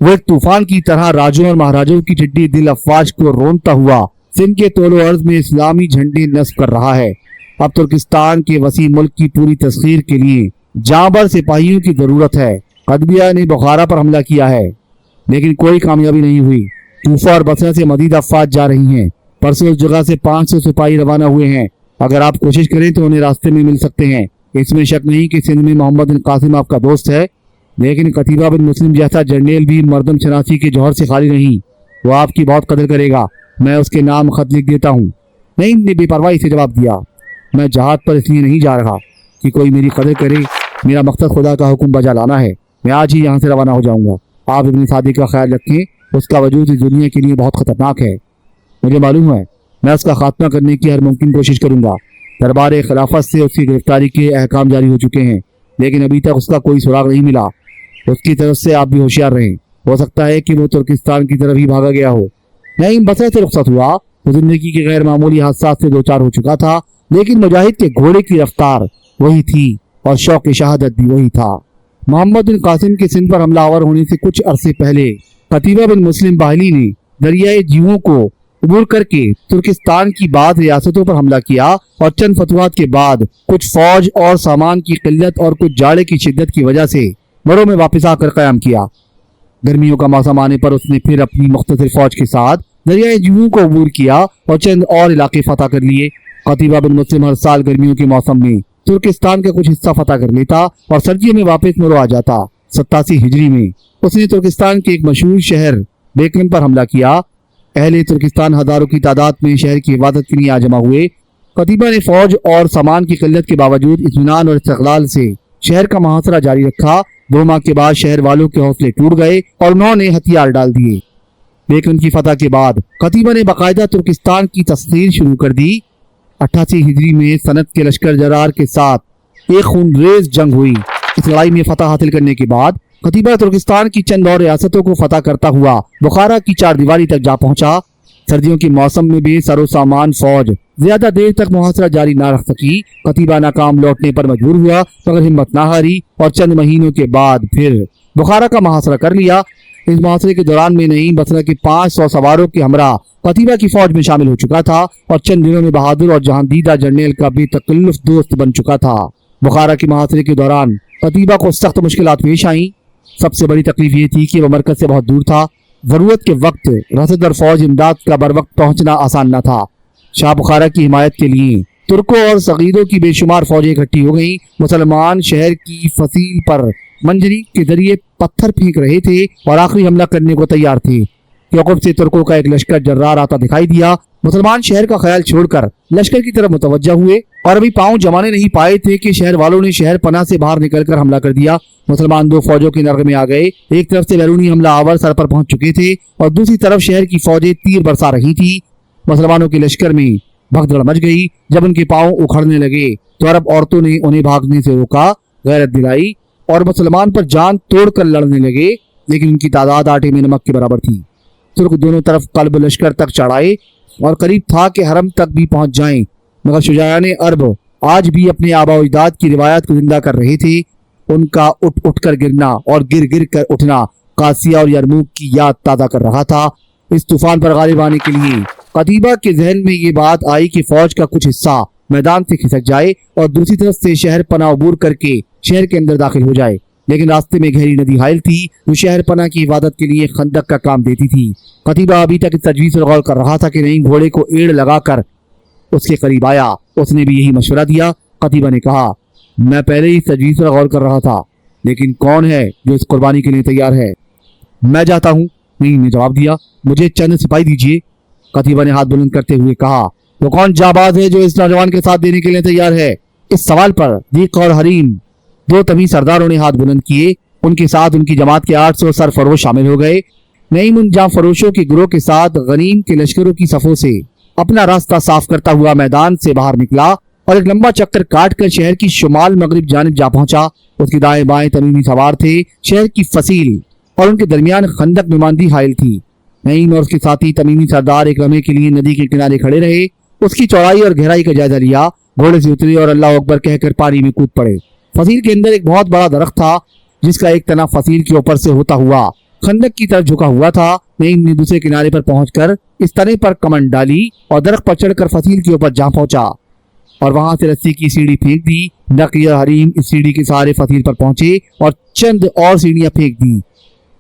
وہ ایک طوفان کی طرح راجوں اور مہاراجوں کی ٹھڈی دل افواج کو رونتا ہوا سندھ کے طول و عرض میں اسلامی جھنڈے نصب کر رہا ہے۔ اب ترکستان کے وسیع ملک کی پوری تسخیر کے لیے جانبر سپاہیوں کی ضرورت ہے۔ قطبیہ نے بخارا پر حملہ کیا ہے لیکن کوئی کامیابی نہیں ہوئی۔ کوفہ اور بصرہ سے مزید افواج جا رہی ہیں۔ پرسوں اس جگہ سے 500 سپاہی روانہ ہوئے ہیں۔ اگر آپ کوشش کریں تو انہیں راستے میں مل سکتے ہیں۔ اس میں شک نہیں کہ سندھ میں محمد بن قاسم آپ کا دوست ہے، لیکن قتیبہ بن مسلم جیسا جرنیل بھی مردم شناسی کے جوہر سے خالی نہیں۔ وہ آپ کی بہت قدر کرے گا، میں اس کے نام خط لکھ دیتا ہوں۔ نعیم نے بے پرواہی سے جواب دیا، میں جہاد پر اس لیے نہیں جا رہا کہ کوئی میری قدر کرے، میرا مقصد خدا کا حکم بجا لانا ہے، میں آج ہی یہاں سے روانہ ہو جاؤں گا۔ آپ ابن سعدی کا خیال رکھیں، اس کا وجود اس دنیا کے لیے بہت خطرناک ہے، مجھے معلوم ہے، میں اس کا خاتمہ کرنے کی ہر ممکن کوشش کروں گا۔ دربار خلافت سے اس کی گرفتاری کے احکام جاری ہو چکے ہیں، لیکن ابھی تک اس کا کوئی سراغ نہیں ملا۔ اس کی طرف سے آپ بھی ہوشیار رہیں، ہو سکتا ہے کہ وہ ترکستان کی طرف ہی بھاگا گیا ہو۔ نعیم بصرہ سے رخصت ہوا، وہ زندگی کے غیر معمولی حادثات سے دوچار ہو چکا تھا، لیکن مجاہد کے گھوڑے کی رفتار وہی تھی اور شوق شہادت بھی وہی تھا۔ محمد بن قاسم کے سندھ پر حملہ آور ہونے سے کچھ عرصے پہلے قتیبہ بن مسلم باہلی نے دریائے جیووں کو عبور کر کے ترکستان کی بعض ریاستوں پر حملہ کیا اور چند فتوحات کے بعد کچھ فوج اور سامان کی قلت اور کچھ جاڑے کی شدت کی وجہ سے مرو میں واپس آ کر قیام کیا۔ گرمیوں کا موسم آنے پر اس نے پھر اپنی مختصر فوج کے ساتھ دریائے جیووں کو عبور کیا اور چند اور علاقے فتح کر لیے۔ قتیبہ بن مسلم ہر سال گرمیوں کے موسم میں ترکستان کا کچھ حصہ فتح کر لیتا اور سردیوں میں واپس مرو آ جاتا۔ 87 ہجری میں اس نے ترکستان کے ایک مشہور شہر بیکن پر حملہ کیا۔ اہل ترکستان ہزاروں کی تعداد میں شہر کی حفاظت کے لیے آ جمع ہوئے۔ قتیبہ نے فوج اور سامان کی قلت کے باوجود اطمینان اور استقلال سے شہر کا محاصرہ جاری رکھا۔ 2 ماہ کے بعد شہر والوں کے حوصلے ٹوٹ گئے اور انہوں نے ہتھیار ڈال دیے۔ بیکن کی فتح کے بعد قتیبہ نے باقاعدہ ترکستان کی تسخیر شروع کر دی۔ 88 ہجری میں سنت کے لشکر جرار کے ساتھ ایک خونریز جنگ ہوئی۔ اس لڑائی میں فتح حاصل کرنے کے بعد قتیبہ ترکستان کی چند اور ریاستوں کو فتح کرتا ہوا بخارا کی 4 دیواری تک جا پہنچا۔ سردیوں کے موسم میں بھی سر و سامان فوج زیادہ دیر تک محاصرہ جاری نہ رکھ سکی۔ قتیبہ ناکام لوٹنے پر مجبور ہوا، مگر ہمت نہ ہاری اور چند مہینوں کے بعد پھر بخارا کا محاصرہ کر لیا۔ اس محاصرے کے دوران میں نعیم بصرہ کے 500 سواروں کے ہمراہ قتیبہ کی فوج میں شامل ہو چکا تھا اور چند دنوں میں بہادر اور جہاندیدہ جرنیل کا بے تکلف دوست بن چکا تھا۔ بخارا کے محاصرے کے دوران قتیبہ کو سخت مشکلات پیش آئیں۔ سب سے بڑی تکلیف یہ تھی کہ وہ مرکز سے بہت دور تھا، ضرورت کے وقت رسد اور فوج امداد کا بر وقت پہنچنا آسان نہ تھا۔ شاہ بخارا کی حمایت کے لیے ترکوں اور صغیروں کی بے شمار فوجیں اکٹھی ہو گئیں۔ مسلمان شہر کی فصیل پر منجنیق کے ذریعے پتھر پھینک رہے تھے اور آخری حملہ کرنے کو تیار تھے۔ یعقوب سے ترکوں کا ایک لشکر جرار آتا دکھائی دیا۔ مسلمان شہر کا خیال چھوڑ کر لشکر کی طرف متوجہ ہوئے اور ابھی پاؤں جمانے نہیں پائے تھے کہ شہر والوں نے شہر پناہ سے باہر نکل کر حملہ کر دیا۔ مسلمان 2 فوجوں کے نرغے میں آ گئے۔ ایک طرف سے بیرونی حملہ آور سر پر پہنچ چکے تھے اور دوسری طرف شہر کی فوجیں تیر برسا رہی تھی۔ مسلمانوں کے لشکر میں بھگدڑ مچ گئی۔ جب ان کے پاؤں اکھڑنے لگے تو عرب عورتوں نے انہیں بھاگنے سے روکا، غیرت دلائی اور مسلمان پر جان توڑ کر لڑنے لگے، لیکن ان کی تعداد آٹے میں نمک کے برابر تھی۔ ترک دونوں طرف قلب لشکر تک چڑھائے اور قریب تھا کہ حرم تک بھی پہنچ جائیں، مگر شجاعان عرب آج بھی اپنے آباء و اجداد کی روایات کو زندہ کر رہے تھے۔ ان کا اٹھ کر گرنا اور گر گر کر اٹھنا قادسیہ اور یرموک کی یاد تازہ کر رہا تھا۔ اس طوفان پر غالب آنے کے لیے قتیبہ کے ذہن میں یہ بات آئی کہ فوج کا کچھ حصہ میدان سے کھسک جائے اور دوسری طرف سے شہر پناہ عبور کر کے شہر کے اندر داخل ہو جائے، لیکن راستے میں گہری ندی حائل تھی جو شہر پناہ کی حفاظت کے لیے خندق کا کام دیتی تھی۔ قتیبہ ابھی تک اس تجویز پر غور کر رہا تھا کہ نعیم گھوڑے کو ایڑ لگا کر اس کے قریب آیا۔ اس نے بھی یہی مشورہ دیا۔ قتیبہ نے کہا، میں پہلے ہی اس تجویز پر غور کر رہا تھا، لیکن کون ہے جو اس قربانی کے لیے تیار ہے؟ میں جاتا ہوں، نعیم نے جواب دیا، مجھے چند سپاہی دیجیے۔ قتیبہ نے ہاتھ بلند کرتے ہوئے کہا، تو کون جانباز ہے جو اس نوجوان کے ساتھ دینے کے لیے تیار ہے؟ اس سوال پر دیق اور حریم 2 تمیز سرداروں نے ہاتھ بلند کیے۔ ان کے ساتھ ان کی جماعت کے 800 سر فروش شامل ہو گئے۔ نعیم ان جاں فروشوں کے گروہ کے ساتھ غنیم کے لشکروں کی صفوں سے اپنا راستہ صاف کرتا ہوا میدان سے باہر نکلا اور ایک لمبا چکر کاٹ کر شہر کی شمال مغرب جانب جا پہنچا۔ اس کے دائیں بائیں تمیمی سوار تھے۔ شہر کی فصیل اور ان کے درمیان خندق نماندی حائل تھی۔ نعیم اور اس کے ساتھی تمیمی سردار ایک لمحے کے لیے ندی کے کنارے کھڑے رہے، اس کی چوڑائی اور گہرائی کا جائزہ لیا، گھوڑے سے اترے اور اللہ اکبر کہہ کر پانی میں کود پڑے۔ فصیل کے اندر ایک بہت بڑا درخت تھا جس کا ایک تنا فصیل کے اوپر سے ہوتا ہوا خندق کی طرف جھکا ہوا تھا۔ نعیم نے دوسرے کنارے پر پہنچ کر اس تنے پر کمند ڈالی اور درخت پر چڑھ کر فصیل کے اوپر جا پہنچا اور وہاں سے رسی کی سیڑھی پھینک دی۔ نقی اور حریم اس سیڑھی کے سہارے فصیل پر پہنچے اور چند اور سیڑھیاں پھینک دی۔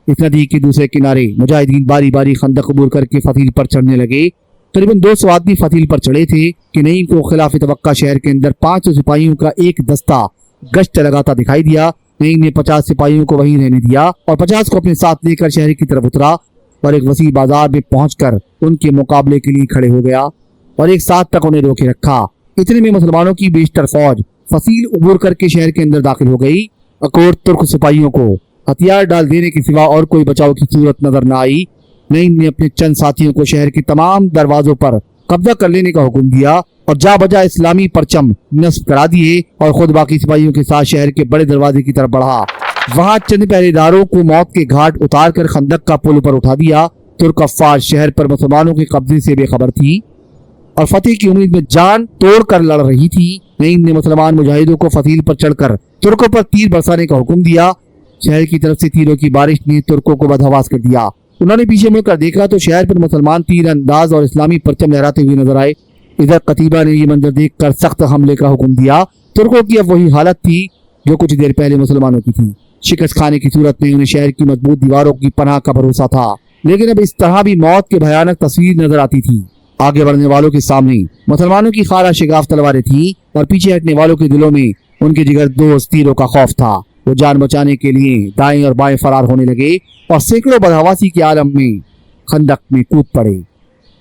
اس ندی کے دوسرے کنارے مجاہدین باری باری خندق عبور کر کے فصیل پر چڑھنے لگے۔ قریباً 200 آدمی فصیل پر چڑھے تھے کہ نعیم کو خلاف توقع شہر کے اندر 500 سپاہیوں کا ایک دستہ گشت لگاتا دکھائی دیا۔ نعیم نے 50 سپاہیوں کو وہیں رہنے دیا اور 50 کو اپنے ساتھ لے کر شہر کی طرف اترا۔ اور ایک وسیع بازار میں پہنچ کر ان کے مقابلے کے لیے کھڑے ہو گیا اور ایک ساتھ تک انہیں روکے رکھا۔ اتنے میں مسلمانوں کی بیشتر فوج فصیل عبور کر کے شہر کے اندر داخل ہو گئی۔ اکور ترک سپاہیوں کو ہتھیار ڈال دینے کے سوا اور کوئی بچاؤ کی صورت نظر نہ آئی۔ نعیم نے اپنے چند ساتھیوں کو شہر کے تمام دروازوں پر قبضہ کر لینے کا حکم دیا اور جا بجا اسلامی پرچم نصب کرا دیے اور خود باقی سپاہیوں کے ساتھ شہر کے بڑے دروازے کی طرف بڑھا۔ وہاں چند پہرے داروں کو موت کے گھاٹ اتار کر خندق کا پل پر اٹھا دیا۔ ترک افواج شہر پر مسلمانوں کے قبضے سے بے خبر تھی اور فتح کی امید میں جان توڑ کر لڑ رہی تھی۔ نعیم نے مسلمان مجاہدوں کو فصیل پر چڑھ کر ترکوں پر تیر برسانے کا حکم دیا۔ شہر کی طرف سے تیروں کی بارش نے ترکوں کو بدحواس کر دیا۔ انہوں نے پیچھے مڑ کر دیکھا تو شہر پر مسلمان تیر انداز اور اسلامی پرچم لہراتے ہوئے نظر آئے۔ ادھر قتیبہ نے یہ منظر دیکھ کر سخت حملے کا حکم دیا۔ ترکوں کی اب وہی حالت تھی جو کچھ دیر پہلے مسلمانوں کی تھی۔ شکست کھانے کی صورت میں انہیں شہر کی مضبوط دیواروں کی پناہ کا بھروسہ تھا، لیکن اب اس طرح بھی موت کے بھیانک تصویر نظر آتی تھی۔ آگے بڑھنے والوں کے سامنے مسلمانوں کی خارا شگاف تلواریں تھیں اور پیچھے ہٹنے والوں کے دلوں میں ان کے جگر دوست تیروں کا خوف تھا۔ وہ جان بچانے کے لیے دائیں اور بائیں فرار ہونے لگے اور سینکڑوں بدحواسی کے عالم میں خندق میں کود پڑے۔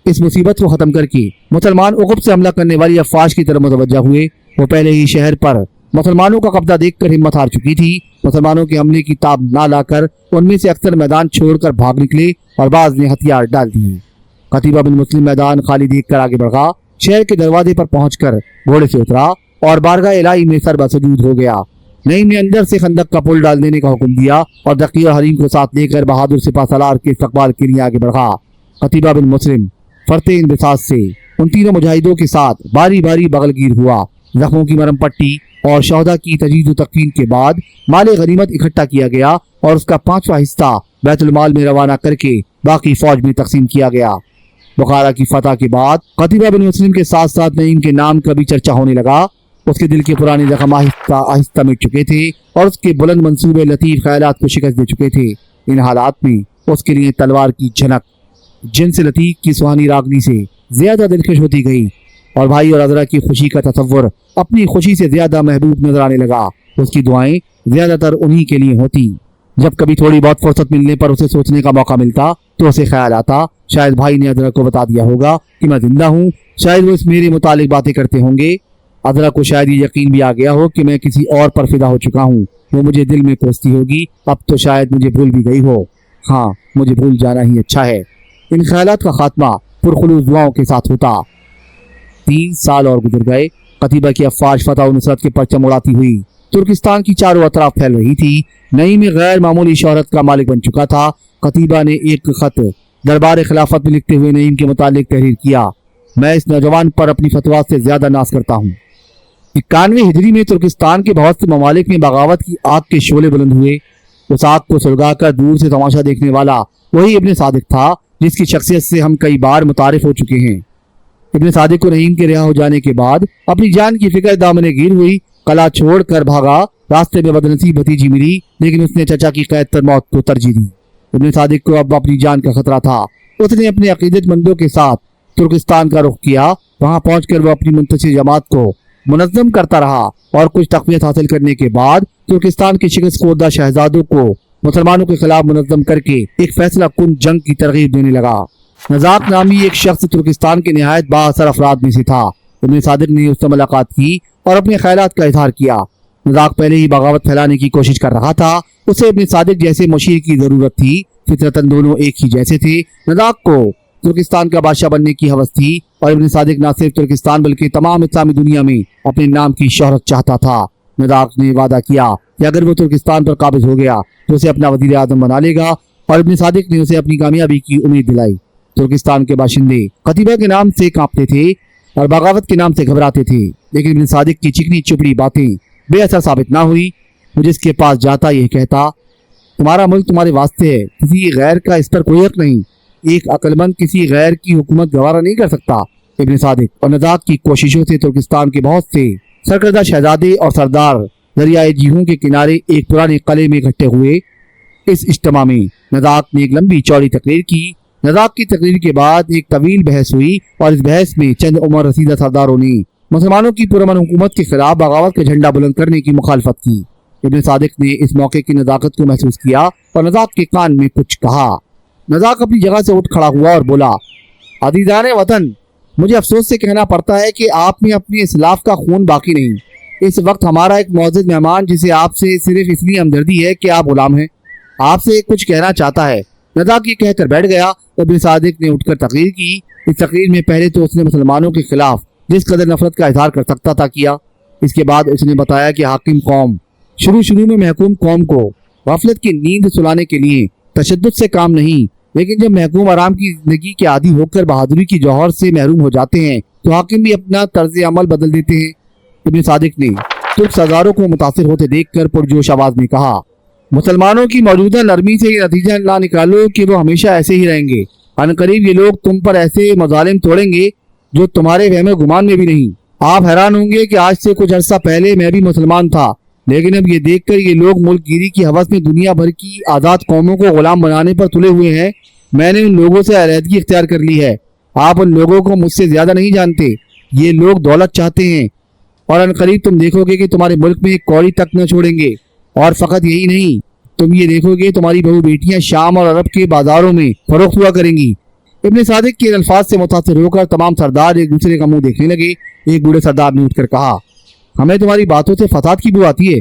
اس مصیبت کو ختم کر کے مسلمان عقب سے حملہ کرنے والی افواج کی طرف متوجہ ہوئے۔ وہ پہلے ہی شہر پر مسلمانوں کا قبضہ دیکھ کر ہمت ہار چکی تھی۔ مسلمانوں کے حملے کی تاب نہ لا کر ان میں سے اکثر میدان چھوڑ کر بھاگ نکلے اور بعض نے ہتھیار ڈال دیے۔ قتیبہ بن مسلم میدان خالی دیکھ کر آگے بڑھا۔ شہر کے دروازے پر پہنچ کر گھوڑے سے اترا اور بارگاہ الہی میں سر بسجود ہو گیا۔ نعیم نے اندر سے خندق کا پل ڈال دینے کا حکم دیا اور دقی اور حریم کو ساتھ لے کر بہادر سپاہ سالار کے استقبال کے لیے آگے بڑھا۔ قتیبہ بن مسلم فرتے انبساط سے ان تینوں مجاہدوں کے ساتھ باری باری بغل گیر ہوا۔ زخموں کی مرہم پٹی اور شہداء کی تجہیز و تکفین کے بعد مال غنیمت اکٹھا کیا گیا اور اس کا 5واں حصہ بیت المال میں روانہ کر کے باقی فوج میں تقسیم کیا گیا۔ بخارا کی فتح کے بعد قتیبہ بن مسلم کے ساتھ ساتھ نعیم کے نام کا بھی چرچا ہونے لگا۔ اس کے دل کے پرانے زخم آہستہ آہستہ مٹ چکے تھے اور اس کے بلند منصوبے لطیف خیالات کو شکست دے چکے تھے۔ ان حالات میں اس کے لیے تلوار کی جھنک جن سے لطیف کی سہانی راگنی سے زیادہ دلکش ہوتی گئی اور بھائی اور عذرا کی خوشی کا تصور اپنی خوشی سے زیادہ محبوب نظر آنے لگا۔ اس کی دعائیں زیادہ تر انہی کے لیے ہوتی۔ جب کبھی تھوڑی بہت فرصت ملنے پر اسے سوچنے کا موقع ملتا تو اسے خیال آتا شاید بھائی نے عذرا کو بتا دیا ہوگا کہ میں زندہ ہوں، شاید وہ اس میرے متعلق باتیں کرتے ہوں گے۔ عذرا کو شاید یہ یقین بھی آ گیا ہو کہ میں کسی اور پر فدا ہو چکا ہوں، وہ مجھے دل میں کوستی ہوگی، اب تو شاید مجھے بھول بھی گئی ہو۔ ہاں، مجھے بھول جانا ہی اچھا ہے۔ ان خیالات کا خاتمہ پرخلوص دعاؤں کے ساتھ ہوتا۔ 3 سال اور گزر گئے۔ قتیبہ کی افواج فتح و نصرت کے پرچم اڑاتی ہوئی ترکستان کی چاروں اطراف پھیل رہی تھی۔ نعیم غیر معمولی شہرت کا مالک بن چکا تھا۔ قتیبہ نے ایک خط دربار خلافت میں لکھتے ہوئے نعیم کے متعلق تحریر کیا: میں اس نوجوان پر اپنی فتویٰ سے زیادہ ناز کرتا ہوں۔ 91 ہجری میں ترکستان کے بہت سے ممالک میں بغاوت کی آگ کے شعلے بلند ہوئے۔ اس آگ کو سلگا کر دور سے تماشا دیکھنے والا وہی ابن صادق تھا جس کی شخصیت سے ہم کئی بار متعارف ہو چکے ہیں۔ ابن صادق کو نعیم کے رہا ہو جانے کے بعد اپنی جان کی فکر دامنے گیر ہوئی۔ قلعہ چھوڑ کر بھاگا، راستے میں بدنصیب بھتیجی ملی لیکن اس نے چچا کی قید پر موت کو ترجیح دی۔ ابن صادق کو اب اپنی جان کا خطرہ تھا۔ اس نے اپنے عقیدت مندوں کے ساتھ ترکستان کا رخ کیا۔ وہاں پہنچ کر وہ اپنی منتشر جماعت کو منظم کرتا رہا اور کچھ تقویت حاصل کرنے کے بعد ترکستان کے شکست خوردہ شہزادوں کو مسلمانوں کے خلاف منظم کر کے ایک فیصلہ کن جنگ کی ترغیب دینے لگا۔ نزاق نامی ایک شخص ترکستان کے نہایت بااثر افراد میں سے تھا۔ ابن صادق نے اس سے ملاقات کی اور اپنے خیالات کا اظہار کیا۔ نزاق پہلے ہی بغاوت پھیلانے کی کوشش کر رہا تھا۔ اسے ابن صادق جیسے مشیر کی ضرورت تھی۔ فطرتاً دونوں ایک ہی جیسے تھے۔ نزاق کو ترکستان کا بادشاہ بننے کی ہوس تھی اور ابن صادق نہ صرف ترکستان بلکہ تمام اسلامی دنیا میں اپنے نام کی شہرت چاہتا تھا۔ نزاق نے وعدہ کیا کہ اگر وہ ترکستان پر قابض ہو گیا تو اسے اپنا وزیر اعظم بنا لے گا اور ابن صادق نے اسے اپنی کامیابی کی امید دلائی۔ ترکستان کے باشندے قتیبہ کے نام سے کانپتے تھے اور بغاوت کے نام سے گھبراتے تھے، لیکن ابن صادق کی چکنی چپڑی باتیں بے اثر ثابت نہ ہوئی۔ وہ جس کے پاس جاتا یہ کہتا: تمہارا ملک تمہارے واسطے ہے، کسی غیر کا اس پر کوئی حق نہیں، ایک عقل مند کسی غیر کی حکومت گوارا نہیں کر سکتا۔ ابن صادق اور نزاق کی کوششوں سے ترکستان کے بہت سے سرکردہ شہزادے اور سردار دریائے جیہوں کے کنارے ایک پرانے قلعے میں اکٹھے ہوئے۔ اس اجتماع میں نزاق نے ایک لمبی چوڑی تقریر کی۔ نزاق کی تقریر کے بعد ایک طویل بحث ہوئی اور اس بحث میں چند عمر رسیدہ سرداروں نے مسلمانوں کی پرامن حکومت کے خلاف بغاوت کا جھنڈا بلند کرنے کی مخالفت کی۔ ابن صادق نے اس موقع کی نزاکت کو محسوس کیا اور نزاق کے کان میں کچھ کہا۔ نزاق اپنی جگہ سے اٹھ کھڑا ہوا اور بولا، عزیزان وطن، مجھے افسوس سے کہنا پڑتا ہے کہ آپ میں اپنی اسلاف کا خون باقی نہیں۔ اس وقت ہمارا ایک معزز مہمان جسے آپ سے صرف اس لیے ہمدردی ہے کہ آپ غلام ہیں، آپ سے کچھ کہنا چاہتا ہے۔ نزاق یہ کہہ کر بیٹھ گیا۔ ابن صادق نے اٹھ کر تقریر کی۔ اس تقریر میں پہلے تو اس نے مسلمانوں کے خلاف جس قدر نفرت کا اظہار کر سکتا تھا کیا۔ اس کے بعد اس نے بتایا کہ حاکم قوم شروع میں محکوم قوم کو غفلت کی نیند سلانے کے لیے تشدد سے کام نہیں، لیکن جب محکوم آرام کی زندگی کے عادی ہو کر بہادری کی جوہر سے محروم ہو جاتے ہیں تو حاکم بھی اپنا طرز عمل بدل دیتے ہیں۔ ابن صادق نے ترک سرداروں کو متاثر ہوتے دیکھ کر پرجوش آواز میں کہا، مسلمانوں کی موجودہ نرمی سے یہ نتیجہ نہ نکالو کہ وہ ہمیشہ ایسے ہی رہیں گے۔ عنقریب یہ لوگ تم پر ایسے مظالم توڑیں گے جو تمہارے وہم گمان میں بھی نہیں۔ آپ حیران ہوں گے کہ آج سے کچھ عرصہ پہلے میں بھی مسلمان تھا، لیکن اب یہ دیکھ کر یہ لوگ ملک گیری کی ہوس میں دنیا بھر کی آزاد قوموں کو غلام بنانے پر تلے ہوئے ہیں۔ میں نے ان لوگوں سے علیحدگی اختیار کر لی ہے۔ آپ ان لوگوں کو مجھ سے زیادہ نہیں جانتے۔ یہ لوگ دولت چاہتے ہیں اور عنقریب تم دیکھو گے کہ تمہارے ملک میں ایک کوڑی تک نہ چھوڑیں گے۔ اور فقط یہی نہیں، تم یہ دیکھو گے تمہاری بہو بیٹیاں شام اور عرب کے بازاروں میں فروخت ہوا کریں گی۔ ابن صادق کے الفاظ سے متاثر ہو کر تمام سردار ایک دوسرے کا منہ دیکھنے لگے۔ ایک بوڑھے سردار نے اٹھ کر کہا، ہمیں تمہاری باتوں سے فساد کی بو آتی ہے۔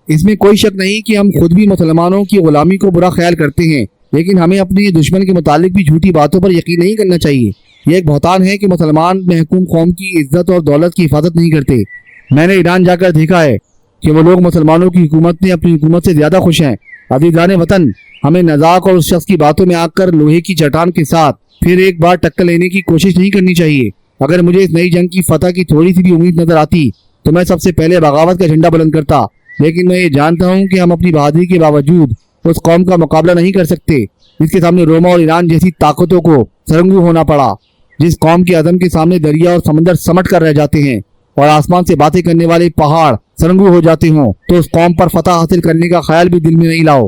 اس میں کوئی شک نہیں کہ ہم خود بھی مسلمانوں کی غلامی کو برا خیال کرتے ہیں، لیکن ہمیں اپنے دشمن کے متعلق بھی جھوٹی باتوں پر یقین نہیں کرنا چاہیے۔ یہ ایک بہتان ہے کہ مسلمان محکوم قوم کی عزت اور دولت کی حفاظت نہیں کرتے۔ میں نے ایران جا کر دیکھا ہے کہ وہ لوگ مسلمانوں کی حکومت میں اپنی حکومت سے زیادہ خوش ہیں۔ عزیزان وطن، ہمیں نزاق اور اس شخص کی باتوں میں آ کر لوہے کی چٹان کے ساتھ پھر ایک بار ٹکر لینے کی کوشش نہیں کرنی چاہیے۔ اگر مجھے اس نئی جنگ کی فتح کی تھوڑی سی بھی امید نظر آتی تو میں سب سے پہلے بغاوت کا جھنڈا بلند کرتا، لیکن میں یہ جانتا ہوں کہ ہم اپنی بہادری کے باوجود اس قوم کا مقابلہ نہیں کر سکتے جس کے سامنے روما اور ایران جیسی طاقتوں کو سرنگو ہونا پڑا۔ جس قوم کے عزم کے سامنے دریا اور سمندر سمٹ کر رہ جاتے ہیں اور آسمان سے باتیں کرنے والے پہاڑ سرنگو ہو جاتے ہوں تو اس قوم پر فتح حاصل کرنے کا خیال بھی دل میں نہیں لاؤ۔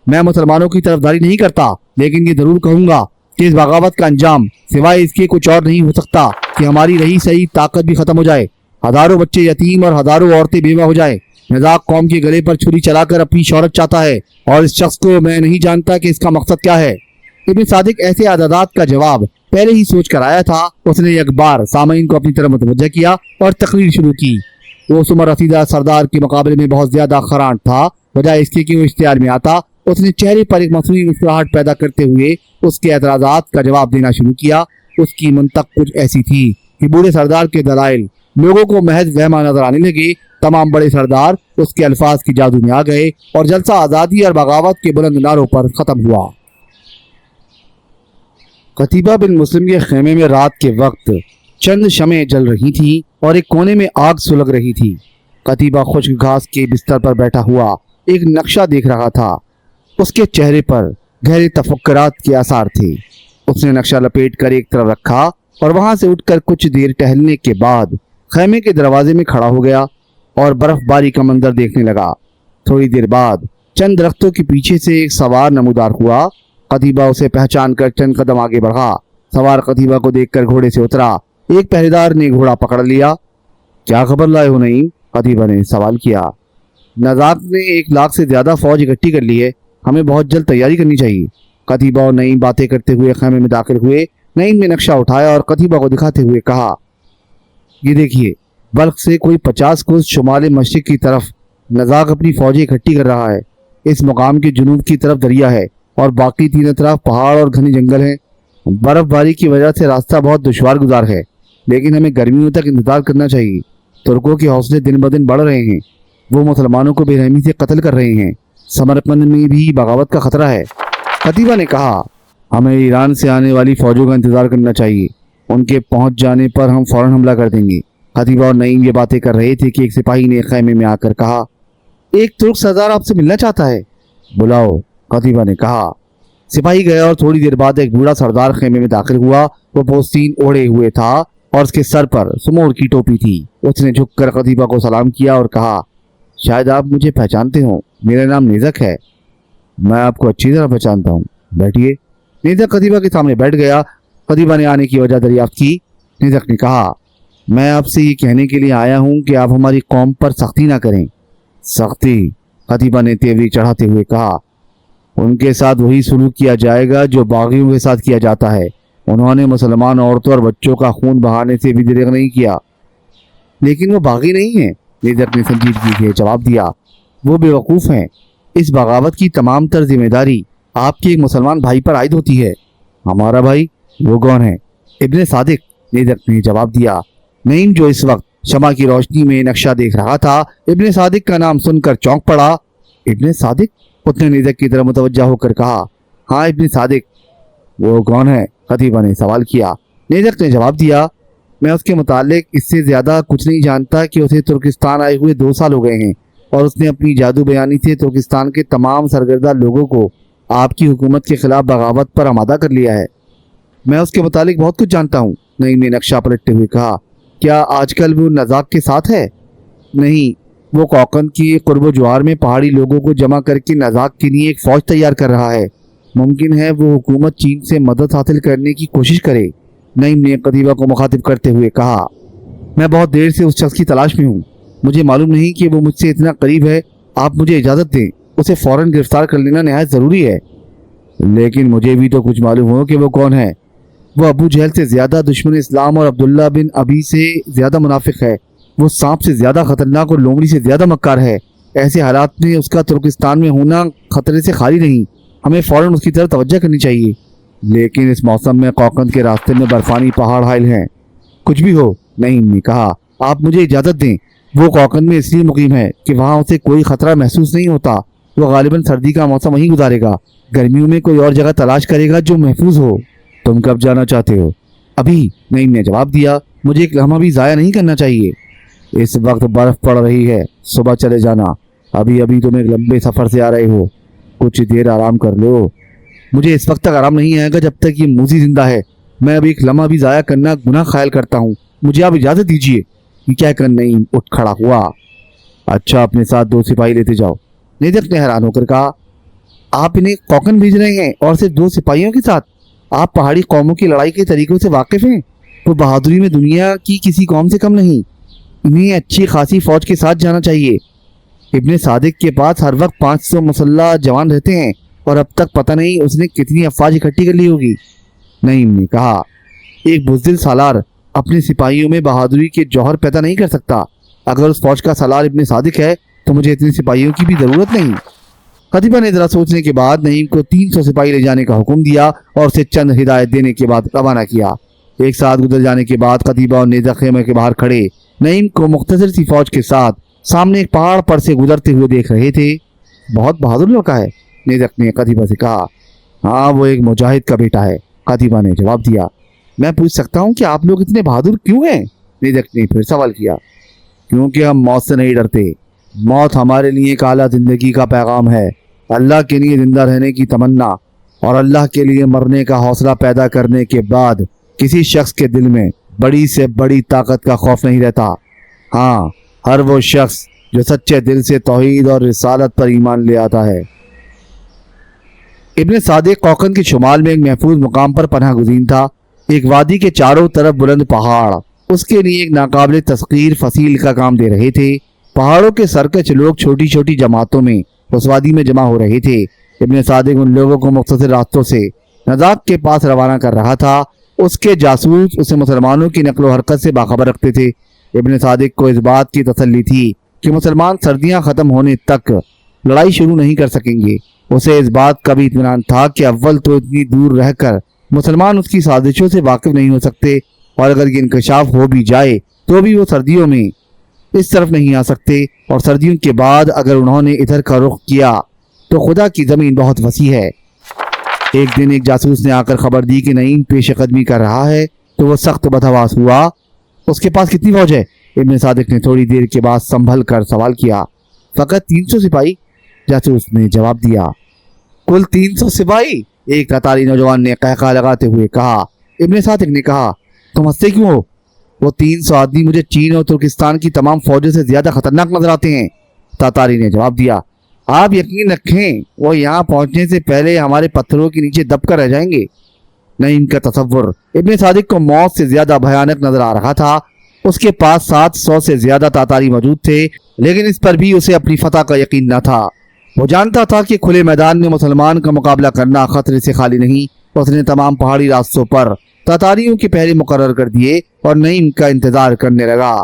میں مسلمانوں کی طرفداری نہیں کرتا، لیکن یہ ضرور کہوں گا کہ اس بغاوت کا انجام سوائے اس کے کچھ اور نہیں ہو سکتا کہ ہماری رہی صحیح طاقت بھی ختم ہو جائے، ہزاروں بچے یتیم اور ہزاروں عورتیں بیوہ ہو جائیں۔ نزاق قوم کے گلے پر چھری چلا کر اپنی شہرت چاہتا ہے اور اس شخص کو میں نہیں جانتا کہ اس کا مقصد کیا ہے۔ ابن صادق ایسے عدادات کا جواب پہلے ہی سوچ کر آیا تھا۔ اس نے ایک بار سامعین کو اپنی طرف متوجہ کیا اور تقریر شروع کی۔ وہ اس عمر رسیدہ سردار کے مقابلے میں بہت زیادہ خرانٹ تھا، بجائے اس کے کہ وہ اشتعال میں آتا۔ اس نے چہرے پر ایک مصنوعی مسکراہٹ پیدا کرتے ہوئے اس کے اعتراضات کا جواب دینا شروع کیا۔ اس کی منطق کچھ ایسی تھی کہ بوڑھے سردار کے دلائل لوگوں کو محض وہمہ نظر آنے لگے۔ تمام بڑے سردار اس کے الفاظ کی جادو میں آ گئے اور جلسہ آزادی اور بغاوت کے بلند نعروں پر ختم ہوا۔ قتیبہ بن مسلم کے خیمے میں رات کے وقت چند شمعیں جل رہی تھیں اور ایک کونے میں آگ سلگ رہی تھی۔ قتیبہ خشک گھاس کے بستر پر بیٹھا ہوا ایک نقشہ دیکھ رہا تھا۔ اس کے چہرے پر گہرے تفکرات کے آثار تھے۔ اس نے نقشہ لپیٹ کر ایک طرف رکھا اور وہاں سے اٹھ کر کچھ دیر ٹہلنے کے بعد خیمے کے دروازے میں کھڑا ہو گیا اور برف باری کا منظر دیکھنے لگا۔ تھوڑی دیر بعد چند درختوں کے پیچھے سے ایک سوار نمودار ہوا۔ قتیبہ اسے پہچان کر چند قدم آگے بڑھا۔ سوار قتیبہ کو دیکھ کر گھوڑے سے اترا۔ ایک پہریدار نے گھوڑا پکڑ لیا۔ کیا خبر لائے ہو نعیم؟ قتیبہ نے سوال کیا۔ نزاق نے 1 لاکھ سے زیادہ فوج اکٹھی کر لی ہے، ہمیں بہت جلد تیاری کرنی چاہیے۔ قتیبہ اور نعیم باتیں کرتے ہوئے خیمے میں داخل ہوئے۔ نعیم نے نقشہ اٹھایا اور قتیبہ کو دکھاتے ہوئے کہا، یہ دیکھیے، بلخ سے کوئی 50 کوس شمال مشرق کی طرف نزاق اپنی فوجیں اکٹھی کر رہا ہے۔ اس مقام کے جنوب کی طرف دریا ہے اور باقی تینوں طرف پہاڑ اور گھنے جنگل ہیں۔ برف باری کی وجہ سے راستہ بہت دشوار گزار ہے، لیکن ہمیں گرمیوں تک انتظار کرنا چاہیے۔ ترکوں کے حوصلے دن بدن بڑھ رہے ہیں، وہ مسلمانوں کو بے رحمی سے قتل کر رہے ہیں۔ سمرقند میں بھی بغاوت کا خطرہ ہے۔ قتیبہ نے کہا، ہمیں ایران سے آنے والی فوجوں کا انتظار کرنا چاہیے، ان کے پہنچ جانے پر ہم فوراً حملہ کر دیں گے۔ قتیبہ اور نعیم یہ باتیں کر رہے تھے کہ ایک سپاہی نے خیمے میں آ کر کہا، ایک ترک سردار آپ سے ملنا چاہتا ہے، بلاؤ۔ قتیبہ نے کہا۔ سپاہی گیا اور تھوڑی دیر بعد ایک بوڑھا سردار خیمے میں داخل ہوا۔ وہ پوستین اوڑھے ہوئے تھا اور اس کے سر پر سمور کی ٹوپی تھی۔ اس نے جھک کر قتیبہ کو سلام کیا اور کہا، شاید آپ مجھے پہچانتے ہوں، میرا نام نیزک ہے۔ میں آپ کو اچھی طرح پہچانتا ہوں، بیٹھیے۔ نیزک قتیبہ کے سامنے بیٹھ گیا۔ قتیبہ نے آنے کی وجہ دریافت کی۔ نیزک نے کہا، میں آپ سے یہ کہنے کے لیے آیا ہوں کہ آپ ہماری قوم پر سختی نہ کریں۔ سختی؟ قتیبہ نے تیوری چڑھاتے ہوئے کہا، ان کے ساتھ وہی سلوک کیا جائے گا جو باغیوں کے ساتھ کیا جاتا ہے۔ انہوں نے مسلمان عورتوں اور بچوں کا خون بہانے سے بھی دریغ نہیں کیا۔ لیکن وہ باغی نہیں ہیں، لیڈر نے سنجیدگی سے جواب دیا۔ وہ بے وقوف ہیں۔ اس بغاوت کی تمام تر ذمہ داری آپ کے ایک مسلمان بھائی پر عائد ہوتی ہے۔ ہمارا بھائی؟ وہ کون ہے؟ ابن صادق، لیڈر نے جواب دیا۔ نعیم جو اس وقت شمع کی روشنی میں نقشہ دیکھ رہا تھا، ابن صادق کا نام سن کر چونک پڑا۔ ابن صادق؟ اس نے لیڈر کی طرف متوجہ ہو کر کہا۔ ہاں ابن صادق۔ وہ کون ہے؟ خطیبہ نے سوال کیا۔ لیڈر نے جواب دیا، میں اس کے متعلق اس سے زیادہ کچھ نہیں جانتا کہ اسے ترکستان آئے ہوئے 2 سال ہو گئے ہیں اور اس نے اپنی جادو بیانی سے ترکستان کے تمام سرگردہ لوگوں کو آپ کی حکومت کے خلاف بغاوت پر آمادہ کر لیا ہے۔ میں اس کے متعلق بہت کچھ جانتا ہوں، نعیم نے نقشہ پلٹتے ہوئے کہا۔ کیا آج کل وہ نزاق کے ساتھ ہے؟ نہیں، وہ کوکن کی قرب و جوار میں پہاڑی لوگوں کو جمع کر کے نزاق کے لیے ایک فوج تیار کر رہا ہے۔ ممکن ہے وہ حکومت چین سے مدد حاصل کرنے کی کوشش کرے، نعیم نے قتیبہ کو مخاطب کرتے ہوئے کہا۔ میں بہت دیر سے اس شخص کی تلاش میں ہوں، مجھے معلوم نہیں کہ وہ مجھ سے اتنا قریب ہے۔ آپ مجھے اجازت دیں، اسے فوراً گرفتار کر لینا نہایت ضروری ہے۔ لیکن مجھے بھی تو کچھ معلوم ہو کہ وہ کون ہے۔ وہ ابو جہل سے زیادہ دشمن اسلام اور عبداللہ بن ابی سے زیادہ منافق ہے۔ وہ سانپ سے زیادہ خطرناک اور لومڑی سے زیادہ مکار ہے۔ ایسے حالات میں اس کا ترکستان میں ہونا خطرے سے خالی نہیں۔ ہمیں فوراً اس کی طرف توجہ کرنی چاہیے۔ لیکن اس موسم میں کوکن کے راستے میں برفانی پہاڑ حائل ہیں۔ کچھ بھی ہو، نعیم نے کہا، آپ مجھے اجازت دیں۔ وہ کوکن میں اس لیے مقیم ہے کہ وہاں اسے کوئی خطرہ محسوس نہیں ہوتا۔ وہ غالباً سردی کا موسم وہیں گزارے گا، گرمیوں میں کوئی اور جگہ تلاش کرے گا جو محفوظ ہو۔ تم کب جانا چاہتے ہو؟ ابھی، نعیم نے جواب دیا۔ مجھے ایک لمحہ بھی ضائع نہیں کرنا چاہیے۔ اس وقت برف پڑ رہی ہے، صبح چلے جانا۔ ابھی تم ایک لمبے سفر سے آ رہے ہو، کچھ دیر آرام کر لو۔ مجھے اس وقت تک آرام نہیں آئے گا جب تک یہ موذی زندہ ہے۔ میں ابھی ایک لمحہ بھی ضائع کرنا گناہ خیال کرتا ہوں۔ مجھے آپ اجازت دیجیے۔ یہ کہہ کر نعیم اٹھ کھڑا ہوا۔ اچھا، اپنے ساتھ 2 سپاہی لیتے جاؤ، لیڈر نے حیران ہو کر کہا۔ آپ انہیں کوکن بھیج رہے ہیں اور صرف 2 سپاہیوں کے ساتھ؟ آپ پہاڑی قوموں کی لڑائی کے طریقوں سے واقف ہیں۔ وہ بہادری میں دنیا کی کسی قوم سے کم نہیں۔ انہیں اچھی خاصی فوج کے ساتھ جانا چاہیے۔ ابن صادق کے پاس ہر وقت 500 مسلح جوان رہتے ہیں اور اب تک پتہ نہیں اس نے کتنی افواج اکٹھی کر لی ہوگی، نعیم نے کہا۔ ایک بزدل سالار اپنے سپاہیوں میں بہادری کے جوہر پیدا نہیں کر سکتا۔ اگر اس فوج کا سالار ابن صادق ہے تو مجھے اتنے سپاہیوں کی بھی ضرورت نہیں۔ خطیبہ نے ذرا سوچنے کے بعد نعیم کو 300 سپاہی لے جانے کا حکم دیا اور اسے چند ہدایت دینے کے بعد روانہ کیا۔ 1 ساعت گزر جانے کے بعد خطیبہ اور نیزہ خیمے کے باہر کھڑے نعیم کو مختصر سی فوج کے ساتھ سامنے ایک پہاڑ پر سے گزرتے ہوئے دیکھ رہے تھے۔ بہت بہادر لڑکا ہے، نیزک نے قتیبہ سے کہا۔ ہاں، وہ ایک مجاہد کا بیٹا ہے، قتیبہ نے جواب دیا۔ میں پوچھ سکتا ہوں کہ آپ لوگ اتنے بہادر کیوں ہیں؟ نیزک نے پھر سوال کیا۔ کیونکہ ہم موت سے نہیں ڈرتے۔ موت ہمارے لیے ایک اعلیٰ زندگی کا پیغام ہے، اللہ کے لیے زندہ رہنے کی تمنا اور اللہ کے لیے مرنے کا حوصلہ پیدا کرنے کے بعد کسی شخص کے دل میں بڑی سے بڑی طاقت کا خوف نہیں رہتا۔ ہاں، ہر وہ شخص جو سچے دل سے توحید اور رسالت پر ایمان لے آتا ہے۔ ابن صادق کوکن کے شمال میں ایک محفوظ مقام پر پناہ گزین تھا۔ ایک وادی کے چاروں طرف بلند پہاڑ اس کے لیے ایک ناقابل تسخیر فصیل کا کام دے رہے تھے۔ پہاڑوں کے سرکش لوگ چھوٹی چھوٹی جماعتوں میں اس وادی میں جمع ہو رہے تھے۔ ابن صادق ان لوگوں کو مختصر راستوں سے نزاق کے پاس روانہ کر رہا تھا۔ اس کے جاسوس اسے مسلمانوں کی نقل و حرکت سے باخبر رکھتے تھے۔ ابن صادق کو اس بات کی تسلی تھی کہ مسلمان سردیاں ختم ہونے تک لڑائی شروع نہیں کر سکیں گے۔ اسے اس بات کا بھی اطمینان تھا کہ اول تو اتنی دور رہ کر مسلمان اس کی سازشوں سے واقف نہیں ہو سکتے، اور اگر یہ انکشاف ہو بھی جائے تو بھی وہ سردیوں میں اس طرف نہیں آ سکتے، اور سردیوں کے بعد اگر انہوں نے ادھر کا رخ کیا تو خدا کی زمین بہت وسیع ہے۔ ایک دن ایک جاسوس نے آ کر خبر دی کہ نعیم پیش قدمی کر رہا ہے تو وہ سخت بدحواس ہوا۔ اس کے پاس کتنی فوج ہے؟ ابن صادق نے تھوڑی دیر کے بعد سنبھل کر سوال کیا۔ فقط 300 سپاہی، جاسوس نے جواب دیا۔ کل 300 سپاہی؟ ایک تاتاری نوجوان نے قہقہ لگاتے ہوئے کہا۔ ابن صادق نے کہا، تم ہنستے کیوں ہو؟ وہ 300 آدمی مجھے چین اور ترکستان کی تمام فوجوں سے زیادہ خطرناک نظر آتے ہیں، تاتاری نے جواب دیا۔ آپ یقین رکھیں وہ یہاں پہنچنے سے پہلے ہمارے پتھروں کے نیچے دب کر رہ جائیں گے۔ نعیم کا تصور ابن صادق کو موت سے زیادہ بھیانک نظر آ رہا تھا۔ اس کے پاس 700 سے زیادہ تاتاری موجود تھے، لیکن اس پر بھی اسے اپنی فتح کا یقین نہ تھا۔ وہ جانتا تھا کہ کھلے میدان میں مسلمان کا مقابلہ کرنا خطرے سے خالی نہیں۔ اس نے تمام پہاڑی راستوں پر تاتاریوں کے پہرے مقرر کر دیے اور نعیم کا انتظار کرنے لگا۔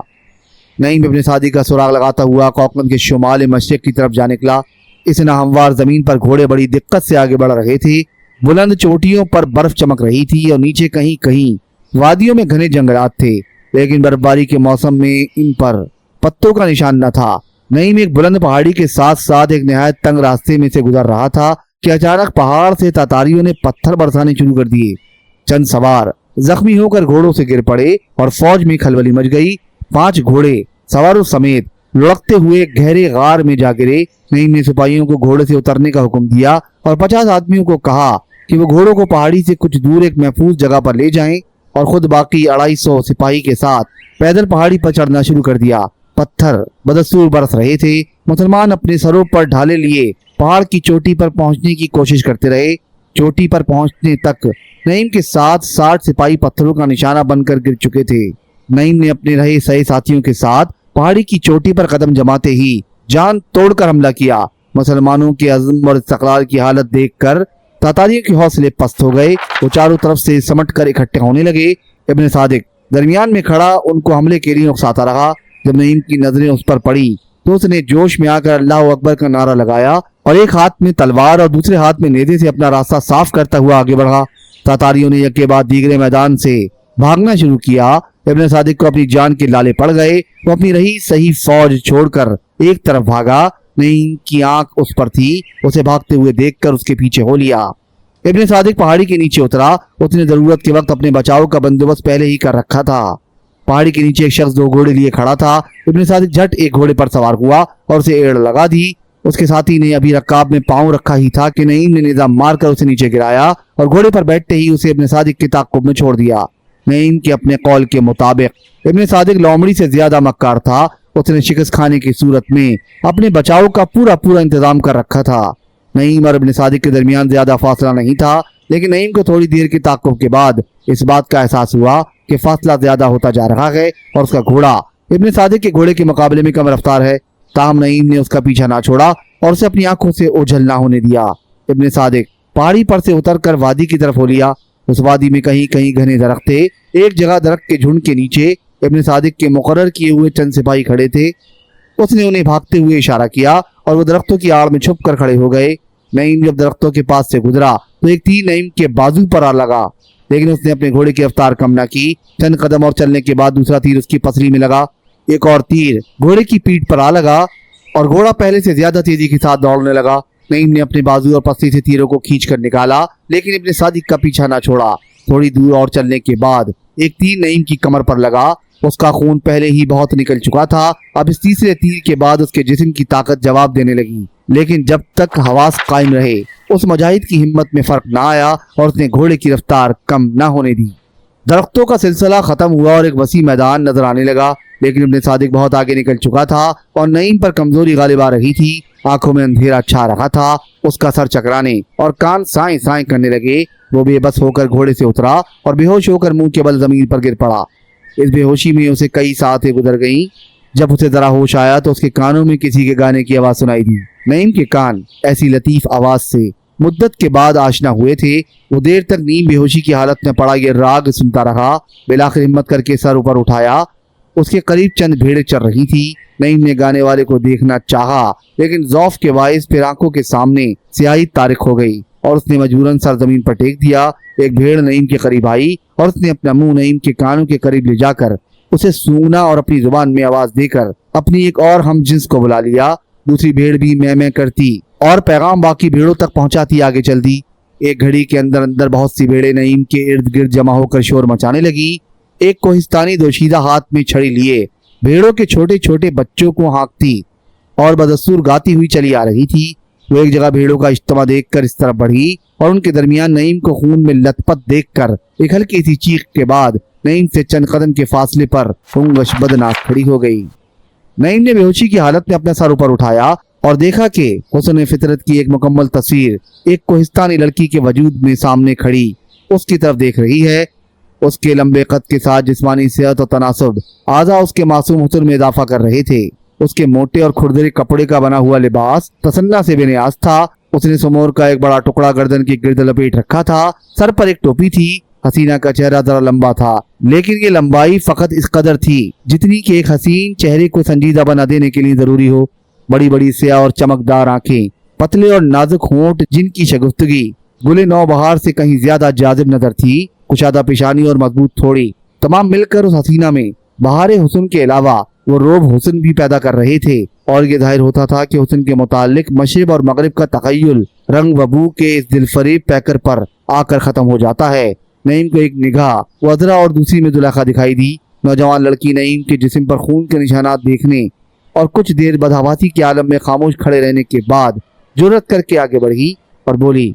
نعیم ابن سعدی کا سراغ لگاتا ہوا کوکند کے شمال مشرق کی طرف جا نکلا۔ اس ناہموار زمین پر گھوڑے بڑی دقت سے آگے بڑھ رہے تھے۔ بلند چوٹیوں پر برف چمک رہی تھی اور نیچے کہیں کہیں وادیوں میں گھنے جنگلات تھے، لیکن برفباری کے موسم میں ان پر پتوں کا نشان نہ تھا۔ نعیم ایک بلند پہاڑی کے ساتھ ساتھ ایک نہایت تنگ راستے میں سے گزر رہا تھا کہ اچانک پہاڑ سے تاتاریوں نے پتھر برسانے شروع کر دیے۔ چند سوار زخمی ہو کر گھوڑوں سے گر پڑے اور فوج میں کھلبلی مچ گئی۔ 5 گھوڑے سواروں سمیت لڑکتے ہوئے گہرے غار میں جا گرے۔ نعیم نے سپاہیوں کو گھوڑے سے اترنے کا حکم دیا اور 50 آدمیوں کو کہا کہ وہ گھوڑوں کو پہاڑی سے کچھ دور ایک محفوظ جگہ پر لے جائیں اور خود باقی 250 سپاہی کے ساتھ پیدل پہاڑی پر چڑھنا شروع کر دیا۔ پتھر بدستور برس رہے تھے۔ مسلمان اپنے سروں پر ڈھالے لیے پہاڑ کی چوٹی پر پہنچنے کی کوشش کرتے رہے۔ چوٹی پر پہنچنے تک نعیم کے ساتھ 60 سپاہی پتھروں کا نشانہ بن کر گر چکے تھے۔ نعیم نے اپنے رہے سہے ساتھیوں کے ساتھ پہاڑی کی چوٹی پر قدم جماتے ہی جان توڑ کر حملہ کیا۔ مسلمانوں کے عزم اور استقلال کی حالت دیکھ کر تاتاریوں کے حوصلے پست ہو گئے۔ وہ چاروں طرف سے سمٹ کر اکٹھے ہونے لگے۔ ابن صادق درمیان میں کھڑا ان کو حملے کے لیے اکساتا رہا۔ جب نعیم کی نظریں اس پر پڑی تو اس نے جوش میں آ کر اللہ اکبر کا نعرہ لگایا اور ایک ہاتھ میں تلوار اور دوسرے ہاتھ میں نیزے سے اپنا راستہ صاف کرتا ہوا آگے بڑھا۔ تاتاریوں نے یک کے بعد دیگرے میدان سے بھاگنا شروع کیا۔ ابن صادق کو اپنی جان کے لالے پڑ گئے۔ وہ اپنی رہی صحیح فوج چھوڑ کر ایک طرف بھاگا۔ نعیم کی آنکھ اس پر تھی۔ اسے بھاگتے ہوئے دیکھ کر اس کے پیچھے ہو لیا۔ ابن صادق پہاڑی کے نیچے اترا۔ اس نے ضرورت کے وقت اپنے بچاؤ کا بندوبست پہلے ہی کر رکھا تھا۔ پہاڑی کے نیچے ایک شخص 2 گھوڑے لیے کھڑا تھا۔ ابن صادق جھٹ ایک گھوڑے پر سوار ہوا اور اسے ایڑ لگا دی۔ اس کے ساتھی نے ابھی رکاب میں پاؤں رکھا ہی تھا کہ نعیم نے نیزہ مار کر اسے نیچے گرایا اور گھوڑے پر بیٹھتے ہی اسے ابن صادق کے تعاقب میں چھوڑ دیا۔ نعیم کے اپنے قول کے مطابق ابن صادق لومڑی سے زیادہ مکار تھا۔ اس نے شکست کھانے کی صورت میں اپنے بچاؤ کا پورا انتظام کر رکھا تھا۔ نعیم اور ابن صادق کے درمیان زیادہ فاصلہ نہیں تھا، لیکن نعیم کو تھوڑی دیر کے تعاقب کے بعد اس بات کا احساس ہوا کہ فاصلہ زیادہ ہوتا جا رہا ہے اور اس کا گھوڑا ابن صادق کے گھوڑے کے مقابلے میں کم رفتار ہے۔ تاہم نعیم نے اس کا پیچھا نہ چھوڑا اور اسے اپنی آنکھوں سے اوجھل نہ ہونے دیا۔ ابن صادق پہاڑی پر سے اتر کر وادی کی طرف ہو لیا۔ اس وادی میں کہیں کہیں گھنے درخت تھے۔ ایک جگہ درخت کے جھنڈ کے نیچے ابن صادق کے مقرر کیے ہوئے چند سپاہی کھڑے تھے۔ اس نے انہیں بھاگتے ہوئے اشارہ کیا اور وہ درختوں کی آڑ میں چھپ کر کھڑے ہو گئے۔ نعیم جب درختوں کے پاس سے گزرا تو ایک تیر نعیم کے بازو پر آ لگا، لیکن اس نے اپنے گھوڑے کی رفتار کم نہ کی۔ چند قدم اور چلنے کے بعد دوسرا تیر اس کی پسلی میں لگا۔ ایک اور تیر گھوڑے کی پیٹھ پر آ لگا اور گھوڑا پہلے سے زیادہ تیزی کے ساتھ دوڑنے لگا۔ نعیم نے اپنے بازو اور پسلی سے تیروں کو کھینچ کر نکالا، لیکن ابن صادق کا پیچھا نہ چھوڑا۔ تھوڑی دور اور چلنے کے بعد ایک تیر نعیم کی کمر پر لگا۔ اس کا خون پہلے ہی بہت نکل چکا تھا۔ اب اس تیسرے تیر کے بعد اس کے جسم کی طاقت جواب دینے لگی، لیکن جب تک حواس قائم رہے اس مجاہد کی ہمت میں فرق نہ آیا اور اس نے گھوڑے کی رفتار کم نہ ہونے دی۔ درختوں کا سلسلہ ختم ہوا اور ایک وسیع میدان نظر آنے لگا، لیکن ابن صادق بہت آگے نکل چکا تھا اور نعیم پر کمزوری غالب آ رہی تھی۔ آنکھوں میں اندھیرا چھا رہا تھا۔ اس کا سر چکرانے اور کان سائیں سائیں کرنے لگے۔ وہ بے بس ہو کر گھوڑے سے اترا اور بے ہوش ہو کر منہ کے بل زمین پر گر پڑا۔ اس بے ہوشی میں اسے کئی ساعتیں گزر گئیں۔ جب اسے ذرا ہوش آیا تو اس کے کانوں میں کسی کے گانے کی آواز سنائی دی۔ نعیم کے کان ایسی لطیف آواز سے مدت کے بعد آشنا ہوئے تھے۔ وہ دیر تک نیم بے ہوشی کی حالت میں پڑا یہ راگ سنتا رہا۔ بالآخر ہمت کر کے سر اوپر اٹھایا۔ اس کے قریب چند بھیڑیں چر رہی تھی۔ نعیم نے گانے والے کو دیکھنا چاہا، لیکن ذوف کے باعث پھر آنکھوں کے سامنے سیاہی طارق ہو گئی اور اس نے مجبوراً سر زمین پر ٹیک دیا۔ ایک بھیڑ نعیم کے قریب آئی اور اس نے اپنا منہ نعیم کے کانوں کے قریب لے جا کر اسے سونگنا اور اپنی زبان میں آواز دے کر اپنی ایک اور ہم جنس کو بلا لیا۔ دوسری بھیڑ بھی میں کرتی اور پیغام باقی بھیڑوں تک پہنچاتی آگے چل دی۔ ایک گھڑی کے اندر بہت سی بھیڑیں نعیم کے ارد گرد جمع ہو کر شور مچانے لگی۔ ایک کوہستانی دوشیزہ ہاتھ میں چھڑی لیے بھیڑوں کے چھوٹے چھوٹے بچوں کو ہانکتی اور بدستور گاتی ہوئی چلی آ رہی تھی۔ وہ ایک جگہ بھیڑوں کا اجتماع دیکھ کر اس طرف بڑھی اور ان کے درمیان نعیم کو خون میں لت پت دیکھ کر ایک ہلکی سی چیخ کے بعد نعیم سے چند قدم کے فاصلے پر ہنگش بدناک کھڑی ہو گئی۔ نعیم نے بے ہوشی کی حالت میں اپنا سر اوپر اٹھایا اور دیکھا کہ حسن فطرت کی ایک مکمل تصویر ایک کوہستانی لڑکی کے وجود میں سامنے کھڑی اس کی طرف دیکھ رہی ہے۔ اس کے لمبے قد کے ساتھ جسمانی صحت اور تناسب اعضاء اس کے معصوم حسن میں اضافہ کر رہے تھے۔ اس کے موٹے اور کھردرے کپڑے کا بنا ہوا لباس تسنہ سے بے نیاز تھا۔ اس نے سمور کا ایک بڑا ٹکڑا گردن کے گرد لپیٹ رکھا تھا، سر پر ایک ٹوپی تھی۔ حسینہ کا چہرہ ذرا لمبا تھا، لیکن یہ لمبائی فقط اس قدر تھی جتنی کہ ایک حسین چہرے کو سنجیدہ بنا دینے کے لیے ضروری ہو۔ بڑی بڑی سیاہ اور چمکدار آنکھیں، پتلے اور نازک ہونٹ جن کی شگفتگی گلے نو بہار سے کہیں زیادہ جاذب نظر تھی، کشادہ پیشانی اور مضبوط تھوڑی، تمام مل کر اس حسینہ میں بہار حسن کے علاوہ وہ روب حسن بھی پیدا کر رہے تھے، اور یہ ظاہر ہوتا تھا کہ حسن کے متعلق مشرق اور مغرب کا تخیل رنگ و بو کے اس دل فریب پیکر پر آ کر ختم ہو جاتا ہے۔ نعیم کو ایک نگاہ وزرا اور دوسری میں زلیخا دکھائی دی۔ نوجوان لڑکی نعیم کے جسم پر خون کے نشانات دیکھنے اور کچھ دیر بدحواسی کے عالم میں خاموش کھڑے رہنے کے بعد جرأت کر کے آگے بڑھی اور بولی،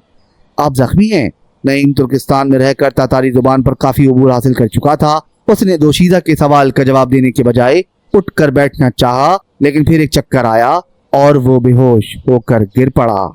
آپ زخمی ہیں؟ نعیم ترکستان میں رہ کر تاتاری زبان پر کافی عبور حاصل کر چکا تھا۔ اس نے دوشیزہ کے سوال کا جواب دینے کے بجائے اٹھ کر بیٹھنا چاہا، لیکن پھر ایک چکر آیا اور وہ بے ہوش ہو کر گر پڑا۔